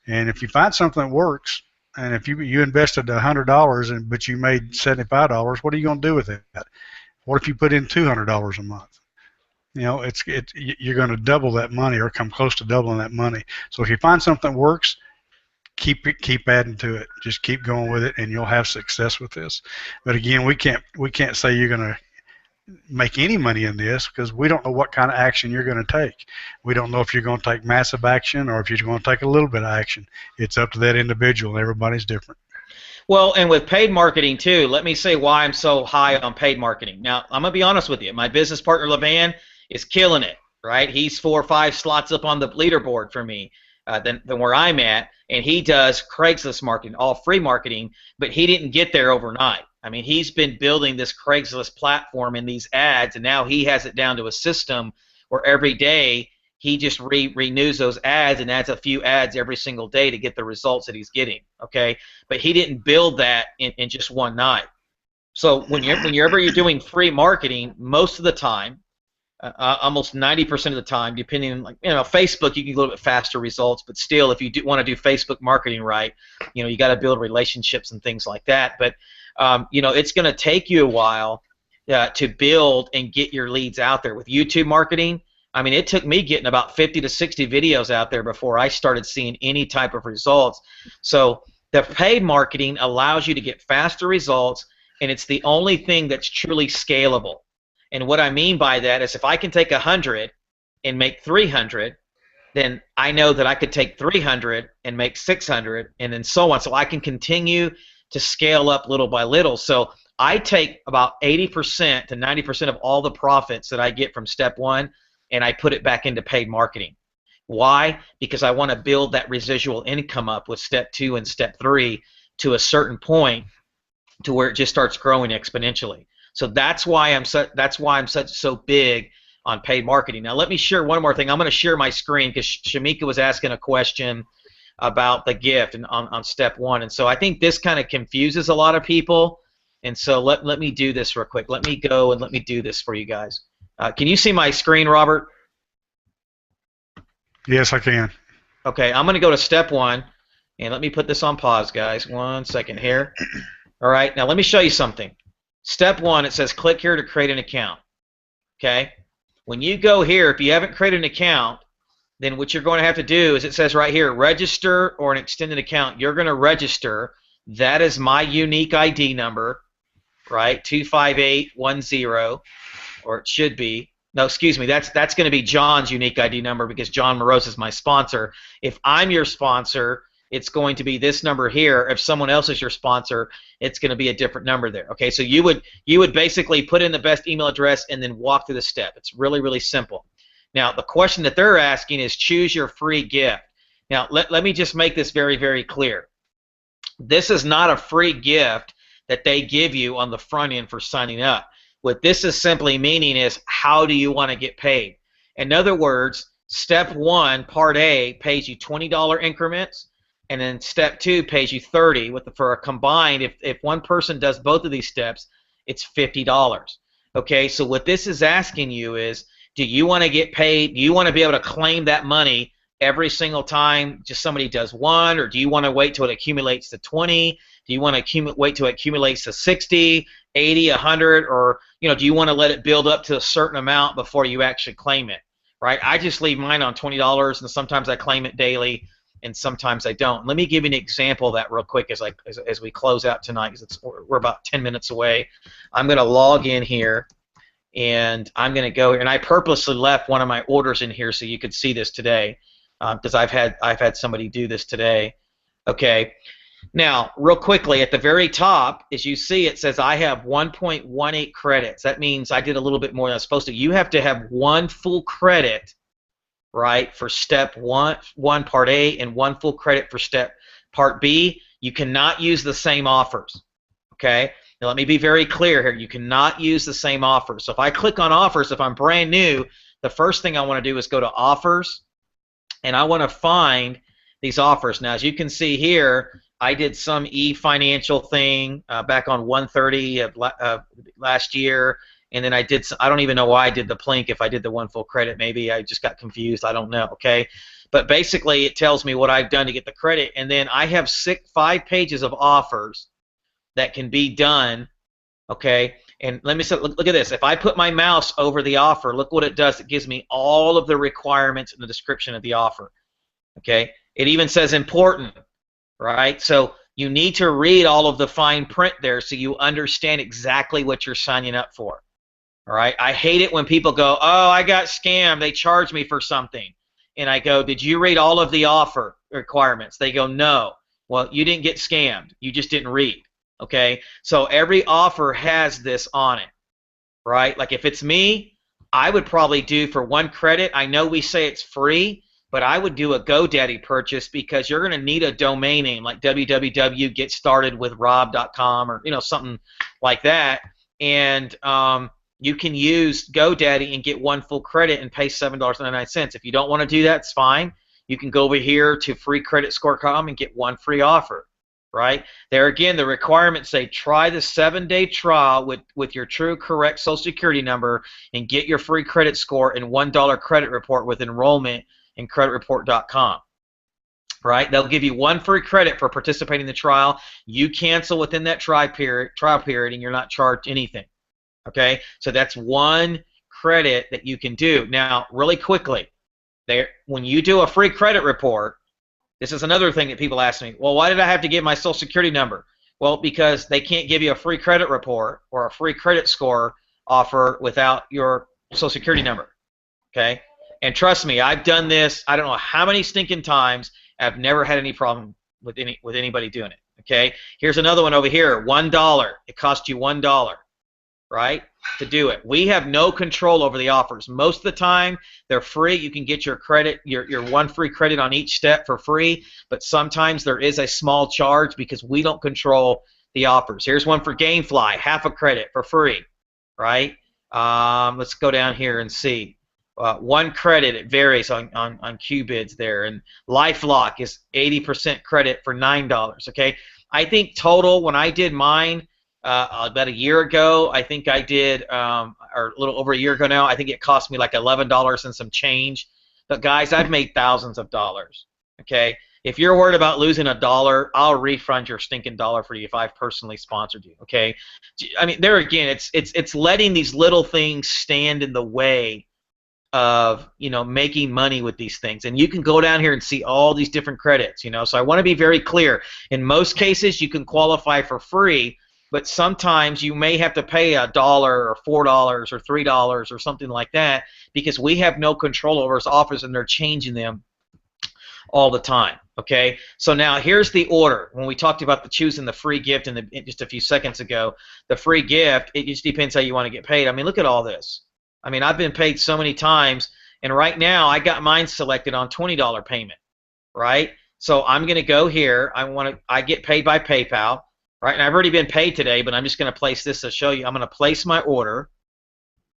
And if you find something that works, and if you invested $100 but you made $75, what are you going to do with it? What if you put in $200 a month? You're going to double that money or come close to doubling that money. So if you find something that works, keep adding to it. Just keep going with it, and you'll have success with this. But again, we can't say you're going to make any money in this because we don't know what kind of action you're going to take. We don't know if you're going to take massive action or if you're going to take a little bit of action. It's up to that individual. Everybody's different. Well, and with paid marketing too, let me say why I'm so high on paid marketing. Now, I'm going to be honest with you. My business partner, LeVan, is killing it, right? He's 4 or 5 slots up on the leaderboard for me than where I'm at, and he does Craigslist marketing, all free marketing, but he didn't get there overnight. I mean, he's been building this Craigslist platform and these ads, and now he has it down to a system where every day he just renews those ads and adds a few ads every single day to get the results that he's getting, okay? But he didn't build that in just one night. So whenever you're doing free marketing, most of the time, almost 90% of the time, depending on, like, Facebook, you can get a little bit faster results, but still, if you do want to do Facebook marketing right, you got to build relationships and things like that. But it's going to take you a while to build and get your leads out there. With YouTube marketing, I mean, it took me getting about 50 to 60 videos out there before I started seeing any type of results. So the paid marketing allows you to get faster results, and it's the only thing that's truly scalable. And what I mean by that is if I can take 100 and make 300, then I know that I could take 300 and make 600, and then so on. So I can continue to scale up little by little. So I take about 80% to 90% of all the profits that I get from step 1, and I put it back into paid marketing. Why? Because I want to build that residual income up with step 2 and step 3 to a certain point to where it just starts growing exponentially. So that's why I'm so big on paid marketing. Now let me share one more thing. I'm going to share my screen because Shamika was asking a question about the gift and on step 1, and so I think this kind of confuses a lot of people. And so let me do this real quick. Let me go and let me do this for you guys. Can you see my screen, Robert? Yes, I can. Okay, I'm going to go to step 1, and let me put this on pause, guys. 1 second here. All right, now let me show you something. Step 1, it says click here to create an account. Okay? When you go here, if you haven't created an account, then what you're going to have to do is it says right here, register or an extended account. You're going to register. That is my unique ID number, right? 25810, or it should be. No, excuse me. That's going to be John's unique ID number because John Moroz is my sponsor. If I'm your sponsor, it's going to be this number here. If someone else is your sponsor, it's going to be a different number there. Okay, so you would basically put in the best email address and then walk through the step. It's really, really simple. Now, the question that they're asking is choose your free gift. Now, let me just make this very, very clear. This is not a free gift that they give you on the front end for signing up. What this is simply meaning is how do you want to get paid? In other words, step 1, part A, pays you $20 increments. And then step 2 pays you $30 for a combined. If one person does both of these steps, it's $50. Okay, so what this is asking you is, do you want to get paid? Do you want to be able to claim that money every single time just somebody does one, or do you want to wait till it accumulates to 20? Do you want to wait till it accumulates to 60, 80, 100, or do you want to let it build up to a certain amount before you actually claim it? Right? I just leave mine on $20, and sometimes I claim it daily, and sometimes I don't. Let me give you an example of that real quick as we close out tonight, because we're about 10 minutes away. I'm going to log in here, and I'm going to go here, and I purposely left one of my orders in here so you could see this today, because I've had somebody do this today. Okay. Now, real quickly, at the very top, as you see, it says I have 1.18 credits. That means I did a little bit more than I was supposed to. You have to have 1 full credit, right, for step 1, part A, and 1 full credit for step part B. You cannot use the same offers. Okay? Now, let me be very clear here. You cannot use the same offers. So if I click on offers, if I'm brand new, the first thing I want to do is go to offers, and I want to find these offers. Now, as you can see here, I did some e-financial thing back on 1/30 of last year, and then I did some, I don't even know why I did the Plink. If I did the one full credit, maybe I just got confused. I don't know. Okay, but basically it tells me what I've done to get the credit, and then I have 5 pages of offers that can be done. Okay, and let me say, look at this. If I put my mouse over the offer, look what it does. It gives me all of the requirements and the description of the offer. Okay, it even says important, right? So you need to read all of the fine print there so you understand exactly what you're signing up for. All right, I hate it when people go, oh, I got scammed, they charged me for something. And I go, did you read all of the offer requirements? They go, no. Well, you didn't get scammed, you just didn't read. Okay, so every offer has this on it, right? Like if it's me, I would probably do for 1 credit, I know we say it's free, but I would do a GoDaddy purchase because you're going to need a domain name like www.getstartedwithrob.com or something like that, and you can use GoDaddy and get 1 full credit and pay $7.99. If you don't want to do that, it's fine. You can go over here to freecreditscore.com and get 1 free offer. Right there again, the requirements say try the 7-day trial with your true correct Social Security number and get your free credit score and $1 credit report with enrollment in creditreport.com. Right, they'll give you 1 free credit for participating in the trial. You cancel within that trial period, and you're not charged anything. Okay, so that's 1 credit that you can do. Now, really quickly, when you do a free credit report. This is another thing that people ask me, well, why did I have to give my Social Security number? Well, because they can't give you a free credit report or a free credit score offer without your Social Security number, okay? And trust me, I've done this, I don't know how many stinking times, I've never had any problem with anybody doing it, okay? Here's another one over here, $1. It costs you $1, right, to do it. We have no control over the offers. Most of the time, they're free. You can get your credit, your 1 free credit on each step for free, but sometimes there is a small charge because we don't control the offers. Here's one for Gamefly, half a credit for free, right? Let's go down here and see. 1 credit, it varies on QBids there, and LifeLock is 80% credit for $9, okay? I think total, when I did mine, about a year ago, I think I did, or a little over a year ago now, I think it cost me like $11 and some change. But guys, I've made thousands of dollars, okay? If you're worried about losing $1, I'll refund your stinking dollar for you if I've personally sponsored you, okay? I mean, there again, it's letting these little things stand in the way of making money with these things. And you can go down here and see all these different credits, So I want to be very clear. In most cases, you can qualify for free, but sometimes you may have to pay $1 or $4 or $3 or something like that because we have no control over those offers and they're changing them all the time. Okay, so now here's the order. When we talked about choosing the free gift just a few seconds ago, the free gift, it just depends how you want to get paid. I mean, look at all this. I mean, I've been paid so many times, and right now I got mine selected on $20 payment, right? So I'm going to go here. I get paid by PayPal. Right, and I've already been paid today, but I'm just going to place this to show you. I'm going to place my order,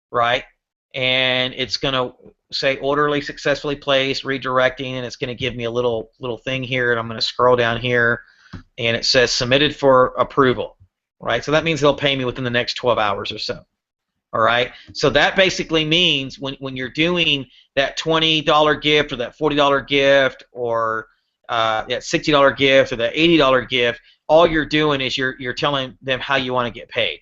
right, and it's going to say orderly successfully placed, redirecting, and it's going to give me a little thing here, and I'm going to scroll down here, and it says submitted for approval, right? So that means they'll pay me within the next 12 hours or so. All right, so that basically means when you're doing that $20 gift or that $40 gift or that $60 gift or that $80 gift, all you're doing is you're telling them how you want to get paid.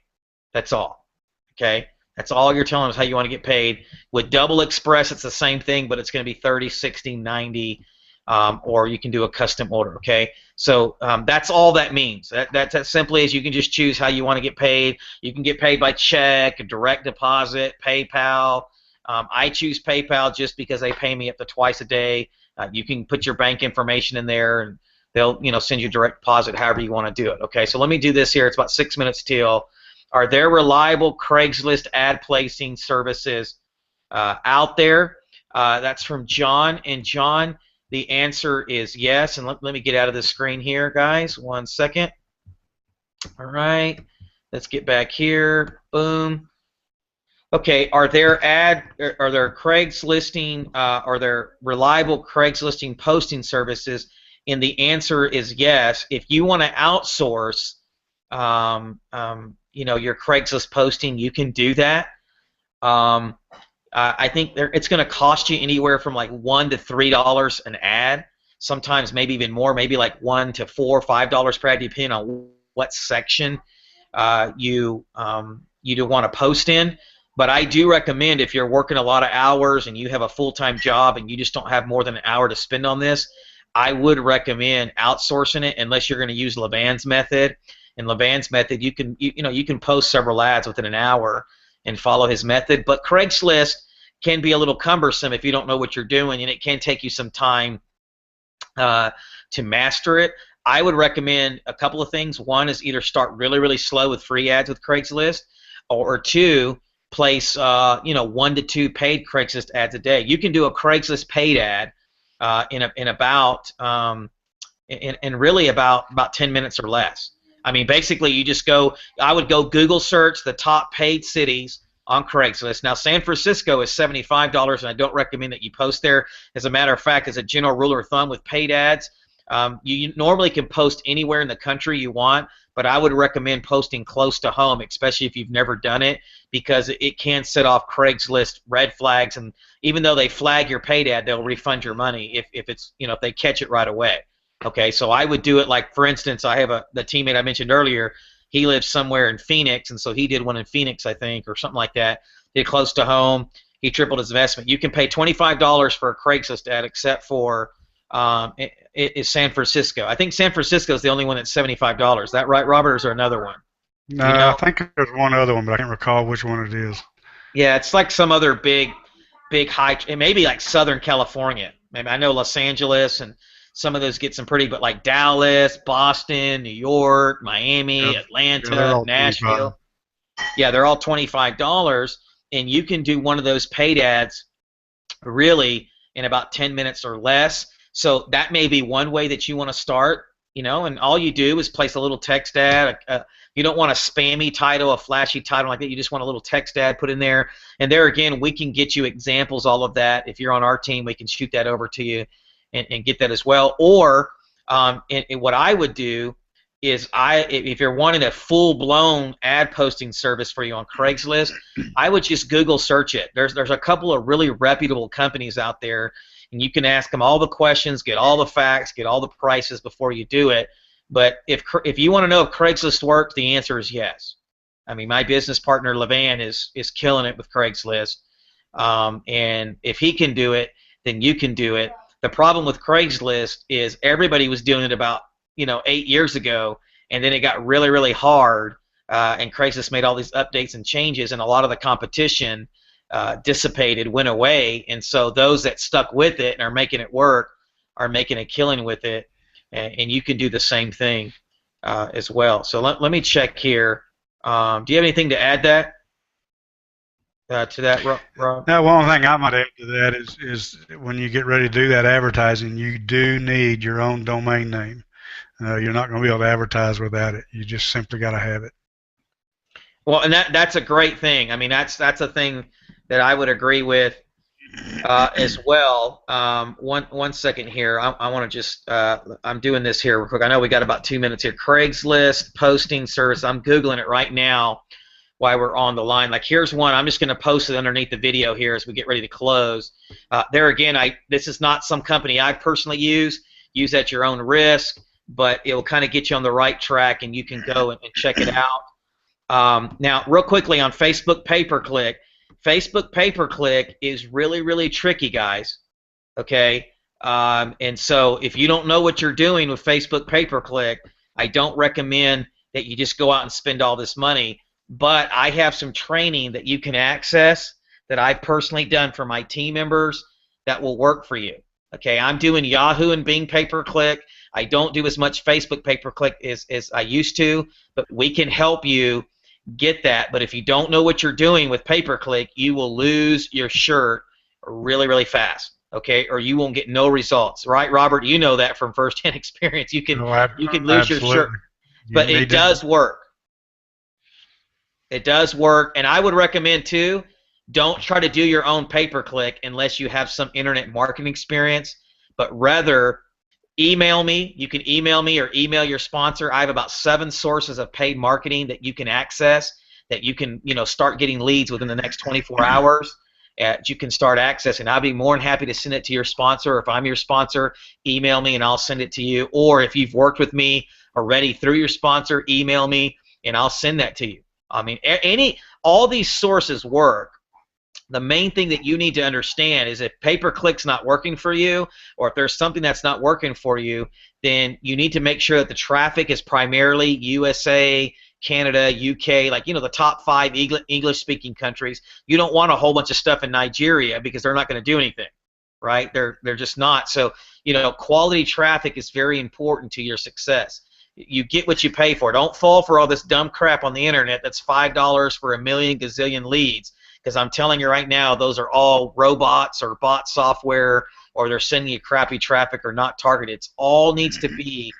That's all. Okay? That's all you're telling them is how you want to get paid. With Double Express, it's the same thing, but it's going to be 30, 60, 90, or you can do a custom order. Okay? So that's all that means. That's as simply as you can just choose how you want to get paid. You can get paid by check, direct deposit, PayPal. I choose PayPal just because they pay me up to twice a day. You can put your bank information in there, and they'll send you direct deposit however you want to do it. Okay, so let me do this here. It's about 6 minutes till. Are there reliable Craigslist ad placing services out there? That's from John. And John, the answer is yes. And let me get out of this screen here, guys. 1 second. All right. Let's get back here. Boom. Okay, are there Craigslisting are there reliable Craigslisting posting services? And the answer is yes. If you want to outsource, your Craigslist posting, you can do that. Um, I think it's going to cost you anywhere from like $1 to $3 an ad. Sometimes maybe even more, maybe like $1 to $4, $5 per ad, depending on what section you do want to post in. But I do recommend, if you're working a lot of hours and you have a full-time job and you just don't have more than an hour to spend on this, I would recommend outsourcing it unless you're going to use Levan's method. In Levan's method, you can post several ads within an hour and follow his method. But Craigslist can be a little cumbersome if you don't know what you're doing, and it can take you some time to master it. I would recommend a couple of things. One is either start really, really slow with free ads with Craigslist, or two, place 1 to 2 paid Craigslist ads a day. You can do a Craigslist paid ad in really about 10 minutes or less. I mean, basically, I would go Google search the top paid cities on Craigslist. Now, San Francisco is $75, and I don't recommend that you post there. As a matter of fact, as a general rule of thumb with paid ads, you normally can post anywhere in the country you want, but I would recommend posting close to home, especially if you've never done it, because it can set off Craigslist red flags, and even though they flag your paid ad, they'll refund your money if they catch it right away. Okay, so I would do it like, for instance, I have the teammate I mentioned earlier. He lives somewhere in Phoenix, and so he did one in Phoenix, I think, or something like that. Did close to home. He tripled his investment. You can pay $25 for a Craigslist ad, except for it is San Francisco. I think San Francisco is the only one that's $75. Is that right, Robert, or is there another one? No, I think there's one other one, but I can't recall which one it is. Yeah, it's like some other big high. It may be like Southern California. Maybe I know Los Angeles and some of those get some pretty, but like Dallas, Boston, New York, Miami, Atlanta, Nashville. Yeah, they're all $25, and you can do one of those paid ads really in about 10 minutes or less. So that may be one way that you want to start, and all you do is place a little text ad. You don't want a spammy title, a flashy title like that. You just want a little text ad put in there. And there again, we can get you examples, all of that. If you're on our team, we can shoot that over to you and get that as well. Or what I would do is if you're wanting a full-blown ad posting service for you on Craigslist, I would just Google search it. There's a couple of really reputable companies out there, and you can ask them all the questions, get all the facts, get all the prices before you do it. But if you want to know if Craigslist works, the answer is yes. I mean, my business partner Levan is killing it with Craigslist, and if he can do it, then you can do it. The problem with Craigslist is everybody was doing it about 8 years ago, and then it got really, really hard, and Craigslist made all these updates and changes, and a lot of the competition dissipated, went away, and so those that stuck with it and are making it work are making a killing with it, and you can do the same thing as well. So let me check here. Do you have anything to add to that, Rob? Now, one thing I might add to that is when you get ready to do that advertising, you do need your own domain name. You're not going to be able to advertise without it. You just simply got to have it. Well, and that's a great thing. I mean, that's a thing that I would agree with as well. One second here. I want to just I'm doing this here real quick. I know we got about 2 minutes here. Craigslist posting service. I'm Googling it right now while we're on the line. Like, here's one. I'm just going to post it underneath the video here as we get ready to close. There again, this is not some company I personally use. Use at your own risk, but it will kind of get you on the right track, and you can go and check it out. Now, real quickly on Facebook pay-per-click. Facebook pay-per-click is really, really tricky, guys. Okay? And so if you don't know what you're doing with Facebook pay-per-click, I don't recommend that you just go out and spend all this money. But I have some training that you can access that I've personally done for my team members that will work for you. Okay, I'm doing Yahoo and Bing pay-per-click. I don't do as much Facebook pay-per-click as I used to, but we can help you get that. But if you don't know what you're doing with pay-per-click, you will lose your shirt really, really fast. Okay, or you won't get no results. Right, Robert? You know that from first-hand experience. You can lose your shirt, but it does work. It does work, and I would recommend too, Don't try to do your own pay-per-click unless you have some internet marketing experience, but rather email me. You can email me or email your sponsor. I have about 7 sources of paid marketing that you can access, that you can, start getting leads within the next 24 hours. That you can start accessing. I'll be more than happy to send it to your sponsor. If I'm your sponsor, email me and I'll send it to you. Or if you've worked with me already through your sponsor, email me and I'll send that to you. I mean, all these sources work. The main thing that you need to understand is if pay-per-click's not working for you, or if there's something that's not working for you, then you need to make sure that the traffic is primarily USA, Canada, UK, like, the top 5 English-speaking countries. You don't want a whole bunch of stuff in Nigeria because they're not going to do anything, right? They're just not. So, quality traffic is very important to your success. You get what you pay for. Don't fall for all this dumb crap on the internet that's $5 for a million gazillion leads. Because I'm telling you right now, those are all robots or bot software, or they're sending you crappy traffic or not targeted. It all needs to be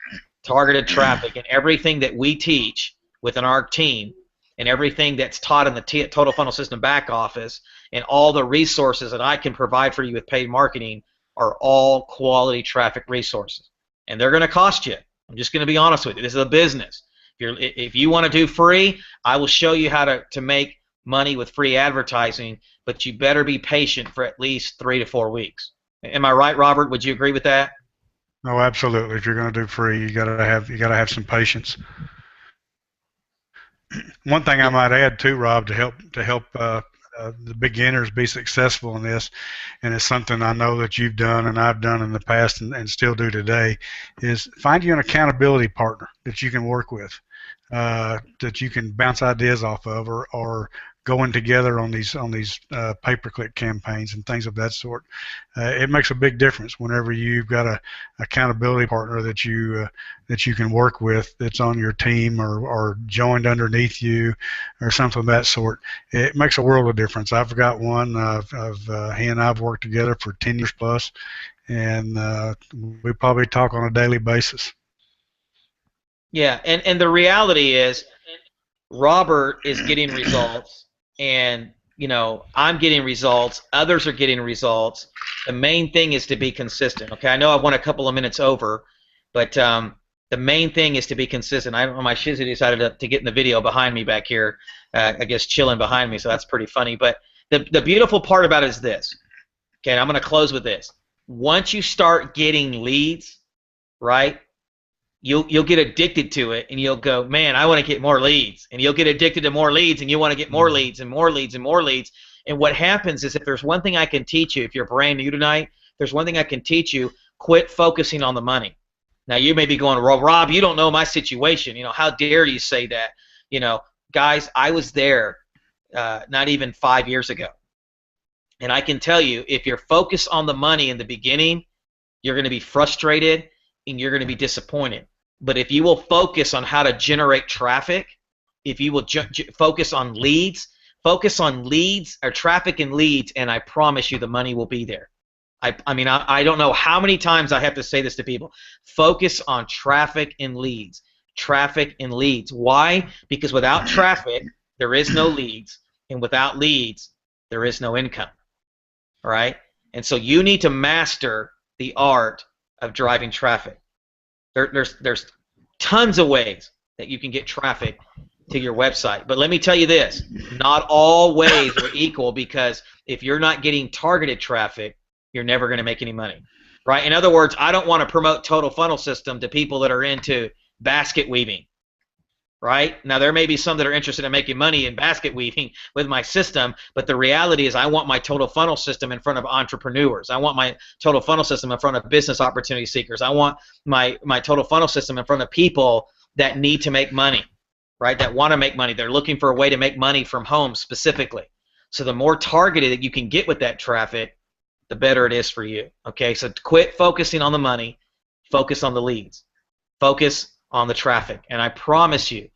targeted traffic, and everything that we teach within our team and everything that's taught in the Total Funnel System back office and all the resources that I can provide for you with paid marketing are all quality traffic resources. And they're going to cost you. I'm just going to be honest with you. This is a business. If you want to do free, I will show you how to make money with free advertising, but you better be patient for at least 3 to 4 weeks. Am I right, Robert? Would you agree with that? No, absolutely. If you're going to do free, you gotta have some patience. One thing I might add too, Rob, to help the beginners be successful in this, and it's something I know that you've done and I've done in the past and still do today, is find you an accountability partner that you can work with, that you can bounce ideas off of, or going together on these pay-per-click campaigns and things of that sort. It makes a big difference whenever you've got a accountability partner that you can work with, that's on your team or joined underneath you or something of that sort. It makes a world of difference. I've got one. He and I've worked together for 10 years plus, and we probably talk on a daily basis. Yeah, and the reality is, Robert is getting results, and I'm getting results. Others are getting results. The main thing is to be consistent. Okay, I know I went a couple of minutes over, but the main thing is to be consistent. I don't know, my Shizzy decided to get in the video behind me back here. I guess chilling behind me, so that's pretty funny. But the beautiful part about it is this. Okay, and I'm going to close with this. Once you start getting leads, right? You'll get addicted to it, and you'll go, man, I want to get more leads. And you'll get addicted to more leads, and you want to get more leads and more leads and more leads. And what happens is, if there's one thing I can teach you, if you're brand new tonight, there's one thing I can teach you: quit focusing on the money. Now, you may be going, well, Rob, you don't know my situation. How dare you say that? Guys, I was there not even 5 years ago. And I can tell you, if you're focused on the money in the beginning, you're going to be frustrated and you're going to be disappointed. But if you will focus on how to generate traffic, if you will focus on leads or traffic and leads, and I promise you the money will be there. I mean, I don't know how many times I have to say this to people. Focus on traffic and leads. Traffic and leads. Why? Because without traffic, there is no leads, and without leads, there is no income. All right? And so you need to master the art of driving traffic. There's tons of ways that you can get traffic to your website. But let me tell you this, not all ways are equal, because if you're not getting targeted traffic, you're never going to make any money. Right? In other words, I don't want to promote Total Funnel System to people that are into basket weaving. Right? Now, there may be some that are interested in making money in basket weaving with my system, but the reality is I want my Total Funnel System in front of entrepreneurs. I want my Total Funnel System in front of business opportunity seekers. I want my Total Funnel System in front of people that need to make money, right? That want to make money. They're looking for a way to make money from home specifically. So the more targeted that you can get with that traffic, the better it is for you. Okay, so quit focusing on the money, focus on the leads, focus on the traffic, and I promise you,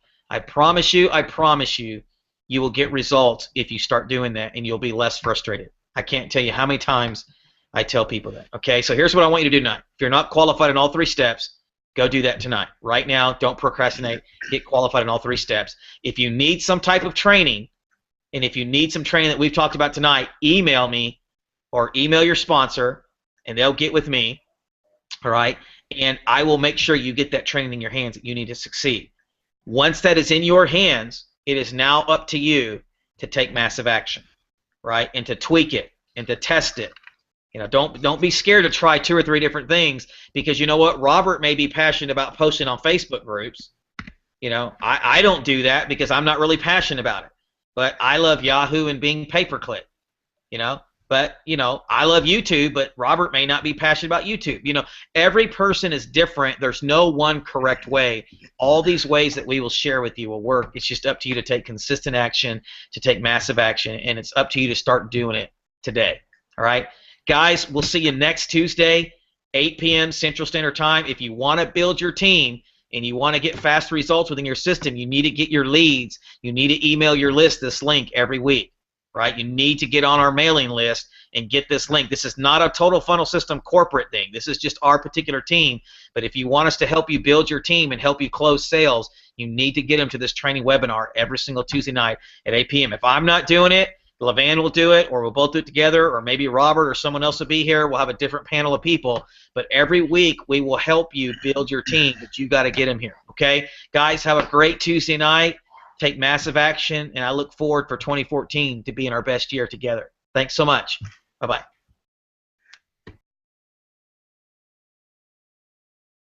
you will get results if you start doing that, and you'll be less frustrated. I can't tell you how many times I tell people that. Okay, so here's what I want you to do tonight. If you're not qualified in all 3 steps, go do that tonight. Right now, don't procrastinate. Get qualified in all 3 steps. If you need some type of training, And if you need some training that we've talked about tonight, email me or email your sponsor, and they'll get with me. All right? And I will make sure you get that training in your hands that you need to succeed. Once that is in your hands, it is now up to you to take massive action, right? And to tweak it and to test it. You know, don't be scared to try 2 or 3 different things, because you know what? Robert may be passionate about posting on Facebook groups. You know, I don't do that because I'm not really passionate about it. But I love Yahoo and Bing pay-per-click, you know. But, you know, I love YouTube, but Robert may not be passionate about YouTube. You know, every person is different. There's no one correct way. All these ways that we will share with you will work. It's just up to you to take consistent action, to take massive action, and it's up to you to start doing it today. All right? Guys, we'll see you next Tuesday, 8 p.m. Central Standard Time. If you want to build your team and you want to get fast results within your system, you need to get your leads. You need to email your list this link every week. Right? You need to get on our mailing list and get this link. This is not a Total Funnel System corporate thing. This is just our particular team. But if you want us to help you build your team and help you close sales, you need to get them to this training webinar every single Tuesday night at 8 p.m. If I'm not doing it, Levan will do it, or we'll both do it together, or maybe Robert or someone else will be here. We'll have a different panel of people. But every week we will help you build your team, but you got to get them here. Okay? Guys, have a great Tuesday night. Take massive action, and I look forward for 2014 to being our best year together. Thanks so much. Bye-bye.